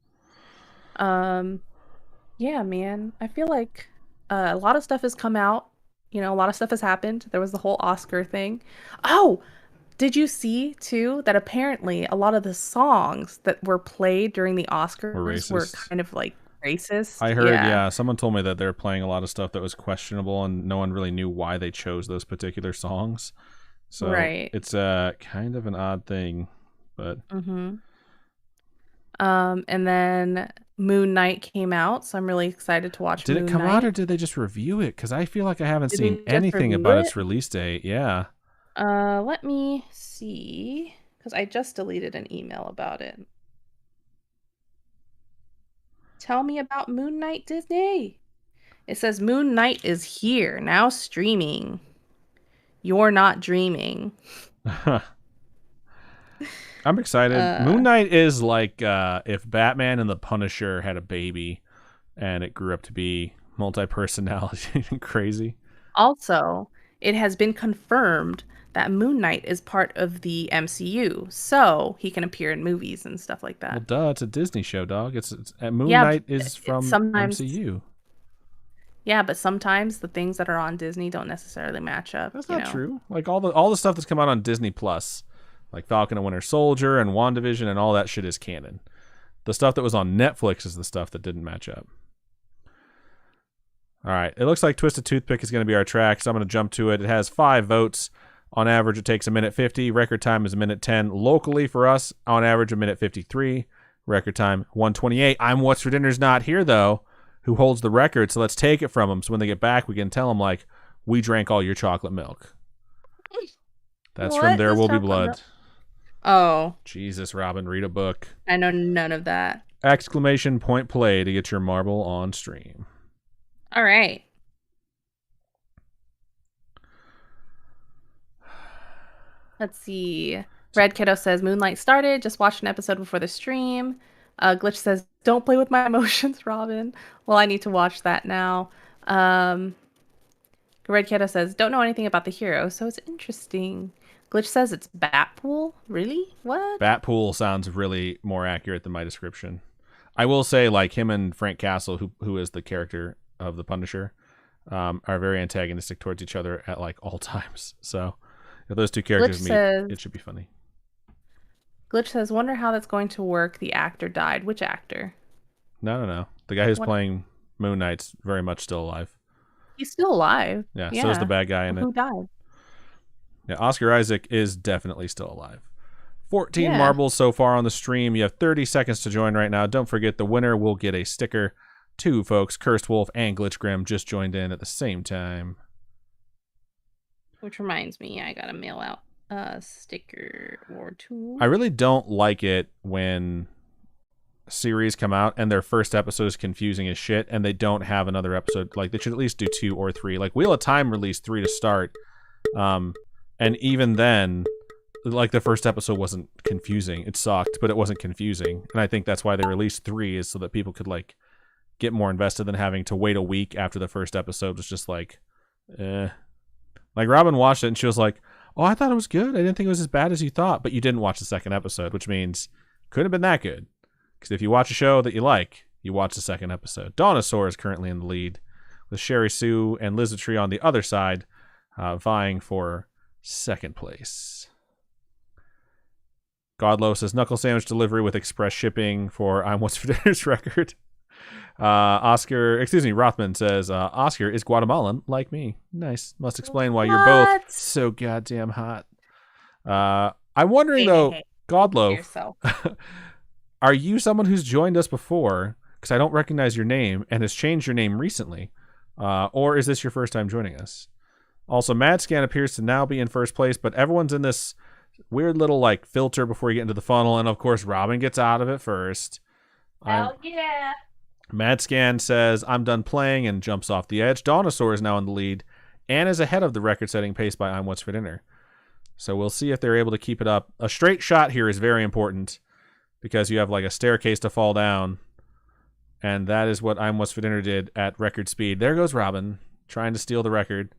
Yeah, man. I feel like a lot of stuff has come out. You know, a lot of stuff has happened. There was the whole Oscar thing. Oh, did you see too that apparently a lot of the songs that were played during the Oscars were kind of like racist? I heard, yeah. Someone told me that they're playing a lot of stuff that was questionable and no one really knew why they chose those particular songs. So it's kind of an odd thing, but and then Moon Knight came out, so I'm really excited to watch Moon Knight. Did it come out or did they just review it? Because I feel like I haven't seen anything about its release date. Yeah. Let me see, because I just deleted an email about it. Tell me about Moon Knight Disney. It says Moon Knight is here, now streaming. You're not dreaming. I'm excited. Moon Knight is like if Batman and the Punisher had a baby and it grew up to be multi-personality and crazy. Also, it has been confirmed that Moon Knight is part of the MCU, so he can appear in movies and stuff like that. Well, duh, it's a Disney show, dog. It's Moon Yeah, Knight is from sometimes, MCU. Yeah, but sometimes the things that are on Disney don't necessarily match up. That's not true. Like all the stuff that's come out on Disney Plus, like Falcon and Winter Soldier and WandaVision and all that shit is canon. The stuff that was on Netflix is the stuff that didn't match up. All right. It looks like Twisted Toothpick is going to be our track, so I'm going to jump to it. It has 5 votes. On average, it takes 1:50. Record time is 1:10. Locally for us, on average, 1:53. Record time 1:28. I'm What's for Dinner's not here, though, who holds the record, so let's take it from him. So when they get back, we can tell them, like, we drank all your chocolate milk. That's from There Will Be Blood. Oh. Jesus, Robin, read a book. I know none of that. Exclamation point play to get your marble on stream. All right. Let's see. Red Kiddo says, Moonlight started. Just watched an episode before the stream. Glitch says, don't play with my emotions, Robin. Well, I need to watch that now. Red Kiddo says, don't know anything about the hero, so it's interesting. Glitch says it's Batpool? Really? What? Batpool sounds really more accurate than my description. I will say, like, him and Frank Castle, who is the character of the Punisher, are very antagonistic towards each other at, like, all times. So if those two characters meet, it should be funny. Glitch says, wonder how that's going to work. The actor died. Which actor? No. The guy who's playing Moon Knight's very much still alive. He's still alive. Yeah, so is the bad guy in it. Who died? Yeah, Oscar Isaac is definitely still alive. 14 marbles so far on the stream. You have 30 seconds to join right now. Don't forget, the winner will get a sticker. 2 folks, Cursed Wolf and Glitch Grim, just joined in at the same time. Which reminds me, I gotta mail out a sticker or 2. I really don't like it when series come out and their first episode is confusing as shit and they don't have another episode. Like, they should at least do 2 or 3. Like, Wheel of Time released 3 to start. And even then, like, the first episode wasn't confusing. It sucked, but it wasn't confusing. And I think that's why they released 3, is so that people could, like, get more invested than having to wait a week after the first episode was just like, eh. Like, Robin watched it and she was like, oh, I thought it was good. I didn't think it was as bad as you thought. But you didn't watch the second episode, which means couldn't have been that good. Because if you watch a show that you like, you watch the second episode. Dinosaur is currently in the lead, with Sherry Sue and Lizardtree on the other side, vying for second place. Godlow says knuckle sandwich delivery with express shipping for I'm What's for Dinner's record. Rothman says Oscar is Guatemalan like me. Nice. Must explain why you're both so goddamn hot. I'm wondering though, Godlow, are you someone who's joined us before? Because I don't recognize your name and has changed your name recently. Or is this your first time joining us? Also, MadScan appears to now be in first place, but everyone's in this weird little like filter before you get into the funnel, and of course Robin gets out of it first. Hell yeah. MadScan says, I'm done playing, and jumps off the edge. Dinosaur is now in the lead and is ahead of the record-setting pace by I'm What's for Dinner. So we'll see if they're able to keep it up. A straight shot here is very important because you have like a staircase to fall down, and that is what I'm What's for Dinner did at record speed. There goes Robin trying to steal the record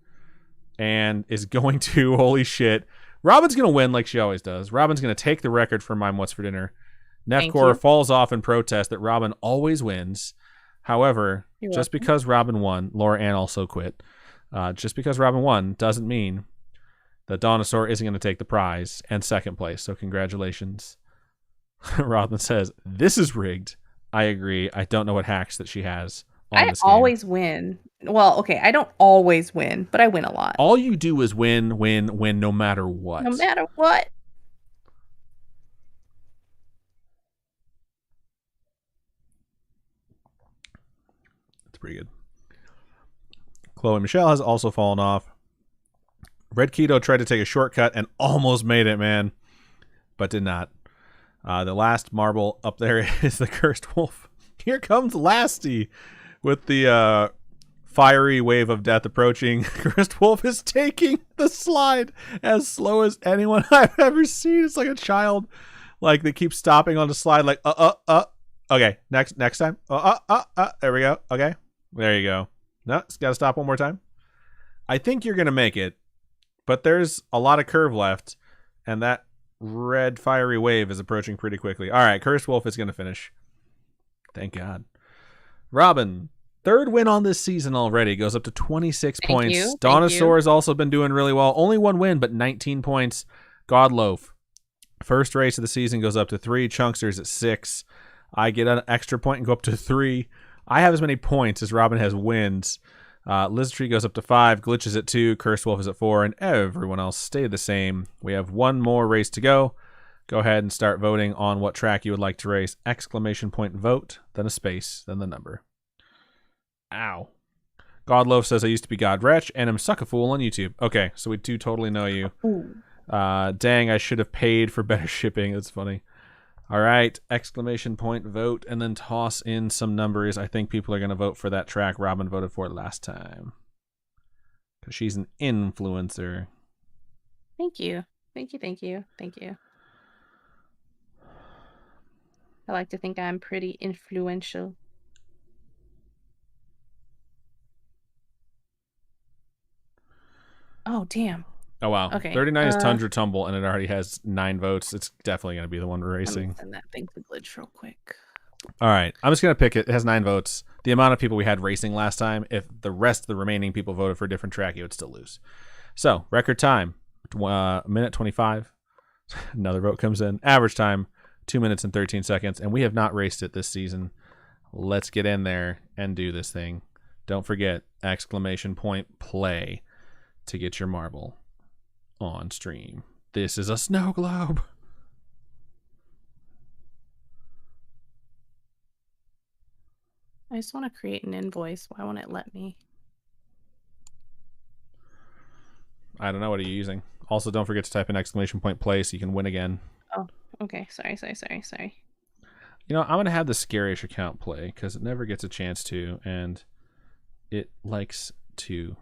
and is going to, holy shit. Robin's going to win like she always does. Robin's going to take the record from I'm What's for Dinner. Nefcore falls off in protest that Robin always wins. However, just because Robin won, Laura Ann also quit. Just because Robin won doesn't mean that Dinosaur isn't going to take the prize and second place. So congratulations. Robin says, this is rigged. I agree. I don't know what hacks that she has on this game. I always win. Well, okay, I don't always win, but I win a lot. All you do is win, no matter what. No matter what. Pretty good. Chloe Michelle has also fallen off. Red Keto tried to take a shortcut and almost made it, man, but did not. The last marble up there is the Cursed Wolf. Here comes Lasty with the fiery wave of death approaching. Cursed Wolf is taking the slide as slow as anyone I've ever seen. It's like a child. Like, they keep stopping on the slide like, Okay, next time. There we go. Okay, there you go. No, it's got to stop one more time. I think you're going to make it, but there's a lot of curve left, and that red fiery wave is approaching pretty quickly. All right, Cursed Wolf is going to finish. Thank God. Robin, third win on this season already. Goes up to 26 points. Donosaur has also been doing really well. Only one win, but 19 points. Godloaf, first race of the season, goes up to 3. Chunkster's at 6. I get an extra point and go up to 3. I have as many points as Robin has wins. Lizardtree goes up to 5. Glitch is at 2. Cursed Wolf is at 4. And everyone else stayed the same. We have one more race to go. Go ahead and start voting on what track you would like to race. ! Vote, then a space, then the number. Ow. Godloaf says, I used to be Godwretch and am Suckafool on YouTube. Okay, so we do totally know you. Dang, I should have paid for better shipping. That's funny. All right, ! Vote, and then toss in some numbers. I think people are going to vote for that track Robin voted for last time. Because she's an influencer. Thank you. Thank you, thank you, thank you. I like to think I'm pretty influential. Oh, damn. Oh, wow. Okay. 39 is Tundra Tumble, and it already has 9 votes. It's definitely going to be the one we're racing. Let me send that thing to Glitch real quick. All right. I'm just going to pick it. It has 9 votes. The amount of people we had racing last time, if the rest of the remaining people voted for a different track, you would still lose. So, record time, minute 25. Another vote comes in. Average time, 2 minutes and 13 seconds. And we have not raced it this season. Let's get in there and do this thing. Don't forget, ! Play to get your marble on stream. This is a snow globe. I just want to create an invoice. Why won't it let me? I don't know. What are you using? Also, don't forget to type in ! Play so you can win again. Oh, okay. Sorry. You know, I'm going to have the Scaryish account play because it never gets a chance to, and it likes to.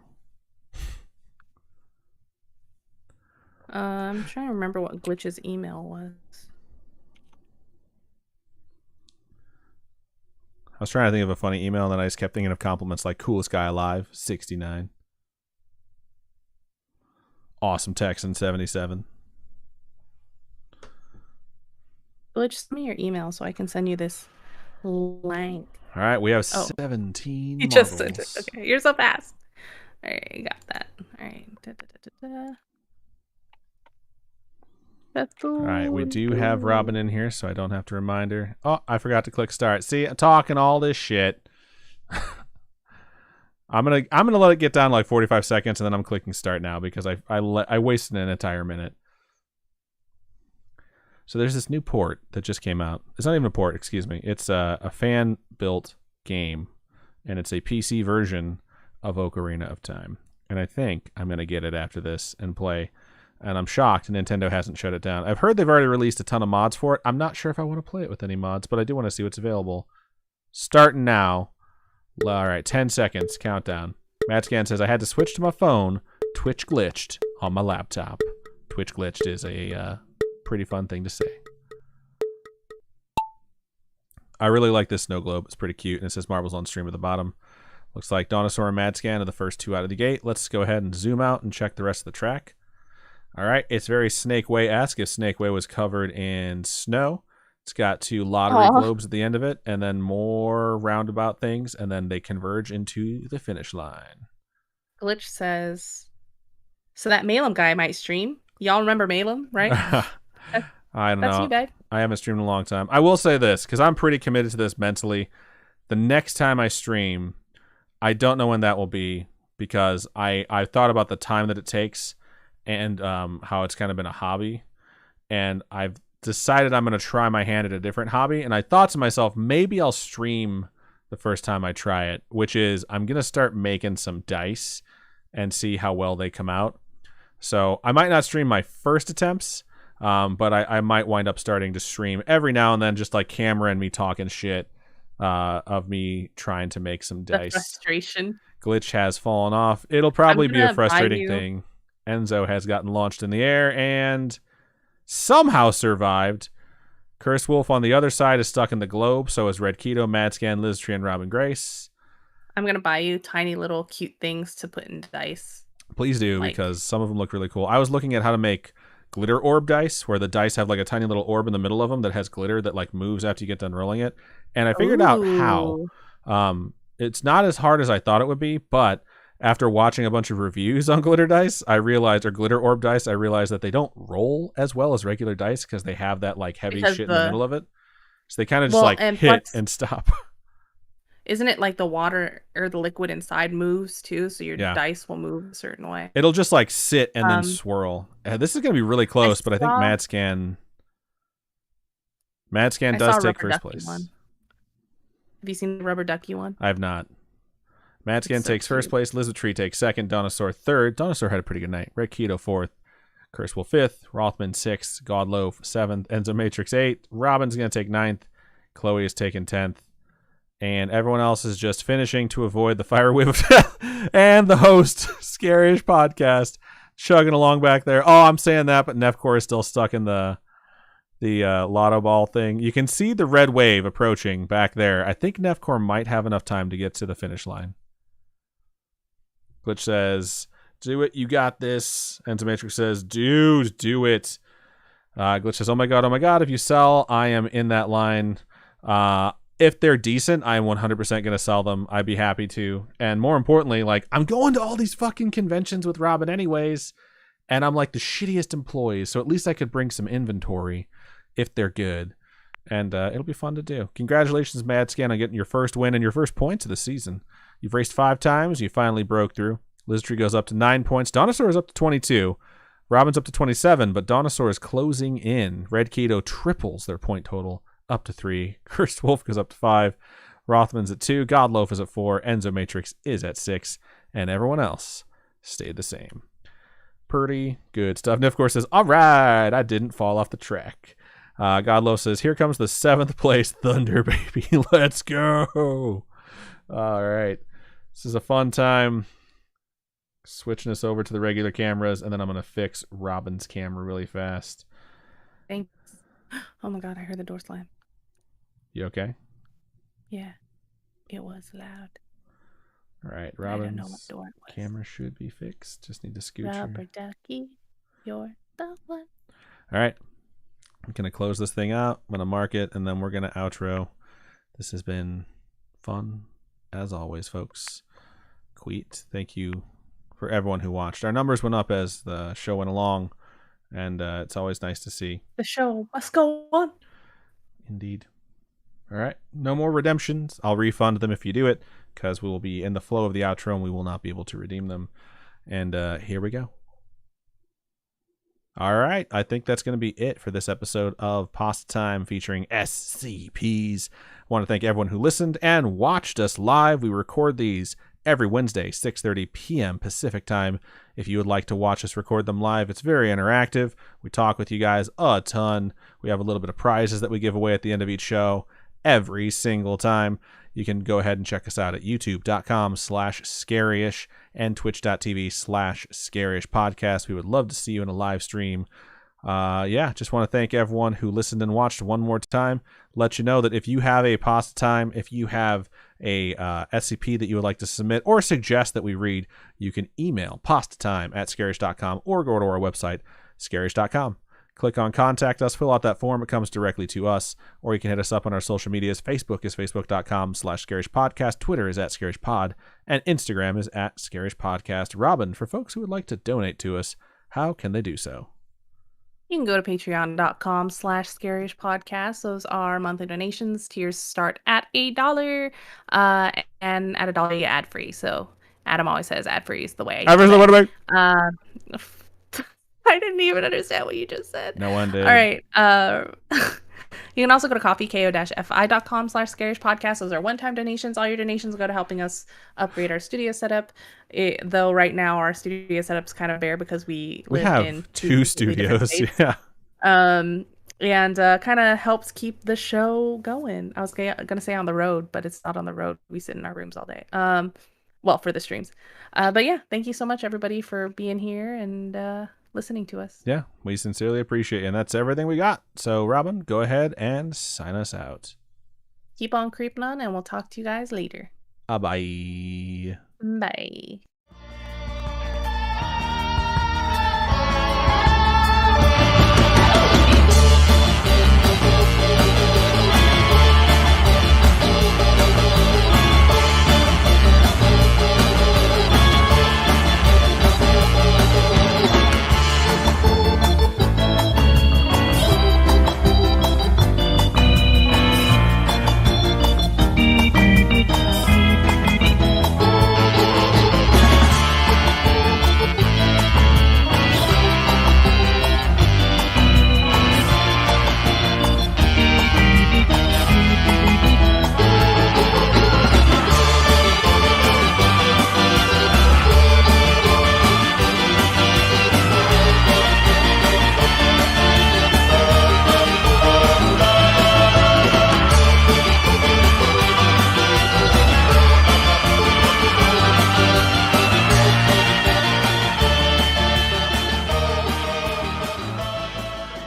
I'm trying to remember what Glitch's email was. I was trying to think of a funny email, and then I just kept thinking of compliments like coolest guy alive, 69. Awesome Texan, 77. Glitch, send me your email so I can send you this link. All right, we have 17 You marbles. just sent it. Okay, you're so fast. All right, got that. All right. All right, we do have Robin in here, so I don't have to remind her. Oh, I forgot to click start. See, I'm talking all this shit. I'm gonna let it get down to like 45 seconds, and then I'm clicking start now because I wasted an entire minute. So there's this new port that just came out. It's not even a port, excuse me. It's a fan-built game, and it's a PC version of Ocarina of Time. And I think I'm gonna get it after this and play. And I'm shocked Nintendo hasn't shut it down. I've heard they've already released a ton of mods for it. I'm not sure if I want to play it with any mods, but I do want to see what's available. Starting now. All right, 10 seconds. Countdown. Matscan says, I had to switch to my phone. Twitch glitched on my laptop. Twitch glitched is a pretty fun thing to say. I really like this snow globe. It's pretty cute, and it says marbles on stream at the bottom. Looks like Donosaur and Matscan are the first 2 out of the gate. Let's go ahead and zoom out and check the rest of the track. All right, it's very Snake Way-esque if Snake Way was covered in snow. It's got 2 lottery globes at the end of it, and then more roundabout things, and then they converge into the finish line. Glitch says, so that Malum guy might stream. Y'all remember Malum, right? I don't know. That's you, babe. I haven't streamed in a long time. I will say this, because I'm pretty committed to this mentally. The next time I stream, I don't know when that will be, because I thought about the time that it takes and how it's kind of been a hobby. And I've decided I'm going to try my hand at a different hobby. And I thought to myself, maybe I'll stream the first time I try it, which is I'm going to start making some dice and see how well they come out. So I might not stream my first attempts, but I might wind up starting to stream every now and then, just like camera and me talking shit of me trying to make some The dice. frustration. Glitch has fallen off. It'll probably be a gonna buy frustrating you- thing. Enzo has gotten launched in the air and somehow survived. Cursed Wolf on the other side is stuck in the globe. So is Red Keto, Madscan, Liztree, and Robin Grace. I'm going to buy you tiny little cute things to put in dice. Please do, Like- because some of them look really cool. I was looking at how to make glitter orb dice, where the dice have like a tiny little orb in the middle of them that has glitter that like moves after you get done rolling it. And I figured out how. Ooh. It's not as hard as I thought it would be, but after watching a bunch of reviews on glitter dice, or glitter orb dice, I realized that they don't roll as well as regular dice because they have that like heavy Because shit in the middle of it. So they kind of just Well, like and hit plus- and stop. Isn't it like the water or the liquid inside moves too? So your Yeah. dice will move a certain way. It'll just like sit and then Um, swirl. This is going to be really close, but I think saw- Madscan I does saw a take rubber first ducky place. one. Have you seen the rubber ducky one? I have not. Madscan It's so takes first cute. place. Lizardtree takes second. Donosaur third. Donosaur had a pretty good night. Red Keto fourth. Cursewolf fifth. Rothman sixth. Godloaf seventh. Enzo Matrix eighth. Robin's going to take ninth. Chloe is taking 10th. And everyone else is just finishing to avoid the fire whip of death. And the host, Scaryish Podcast, chugging along back there. Oh, I'm saying that, but Nefcor is still stuck in the lotto ball thing. You can see the red wave approaching back there. I think Nefcor might have enough time to get to the finish line. Glitch says, do it, you got this. Entomatrix says, dude, do it. Glitch says, oh my god, if you sell, I am in that line. If they're decent, I'm 100% going to sell them. I'd be happy to. And more importantly, like, I'm going to all these fucking conventions with Robin anyways, and I'm like the shittiest employees, so at least I could bring some inventory if they're good. And it'll be fun to do. Congratulations, Madscan, on getting your first win and your first points of the season. You've raced 5 times. You finally broke through. Liztree goes up to 9 points. Donosaur is up to 22. Robin's up to 27, but Donosaur is closing in. Red Keto triples their point total up to 3. Cursed Wolf goes up to 5. Rothman's at 2. Godloaf is at 4. Enzo Matrix is at 6. And everyone else stayed the same. Pretty good stuff. Nifcor says, all right, I didn't fall off the track. Godloaf says, here comes the 7th place Thunder, baby. Let's go. All right. This is a fun time. Switching us over to the regular cameras, and then I'm going to fix Robin's camera really fast. Thanks. Oh my god, I heard the door slam. You okay? Yeah, it was loud. All right, I don't know Robin's what door it was. camera should be fixed. Just need to scooch her. Rubber ducky, you're the one. All right. I'm going to close this thing out. I'm going to mark it, and then we're going to outro. This has been fun, as always, folks. Queet, thank you for everyone who watched. Our numbers went up as the show went along, and it's always nice to see. The show must go on. Indeed. All right. No more redemptions. I'll refund them if you do it, because we will be in the flow of the outro, and we will not be able to redeem them. And here we go. All right, I think that's going to be it for this episode of Pastatime featuring SCPs. I want to thank everyone who listened and watched us live. We record these every Wednesday, 6:30 p.m. Pacific time. If you would like to watch us record them live, it's very interactive. We talk with you guys a ton. We have a little bit of prizes that we give away at the end of each show every single time. You can go ahead and check us out at youtube.com/scaryish and twitch.tv/scaryish podcast. We would love to see you in a live stream. Just want to thank everyone who listened and watched one more time. Let you know that if you have a Pastatime, if you have a SCP that you would like to submit or suggest that we read, you can email pastatime@scaryish.com or go to our website, scaryish.com. Click on Contact Us, fill out that form. It comes directly to us. Or you can hit us up on our social medias. Facebook is facebook.com/scarishpodcast. Twitter is @scarishpod. And Instagram is @scarishpodcast. Robin, for folks who would like to donate to us, how can they do so? You can go to patreon.com/Scaryish Podcast. Those are monthly donations. Tiers start at $1. And at $1 you get ad free. So Adam always says ad free is the way. I didn't even understand what you just said. No one did. All right. You can also go to coffeeko-fi.com/scaryish podcast. Those are one-time donations. All your donations go to helping us upgrade our studio setup. Though right now our studio setup's kind of bare because we live have in two studios. Yeah. And kind of helps keep the show going. I was gonna say on the road, but it's not on the road. We sit in our rooms all day. Well, for the streams. But yeah, thank you so much, everybody, for being here and listening to us. Yeah, we sincerely appreciate it. And that's everything we got. So, Robin, go ahead and sign us out. Keep on creeping on, and we'll talk to you guys later. Bye. Bye.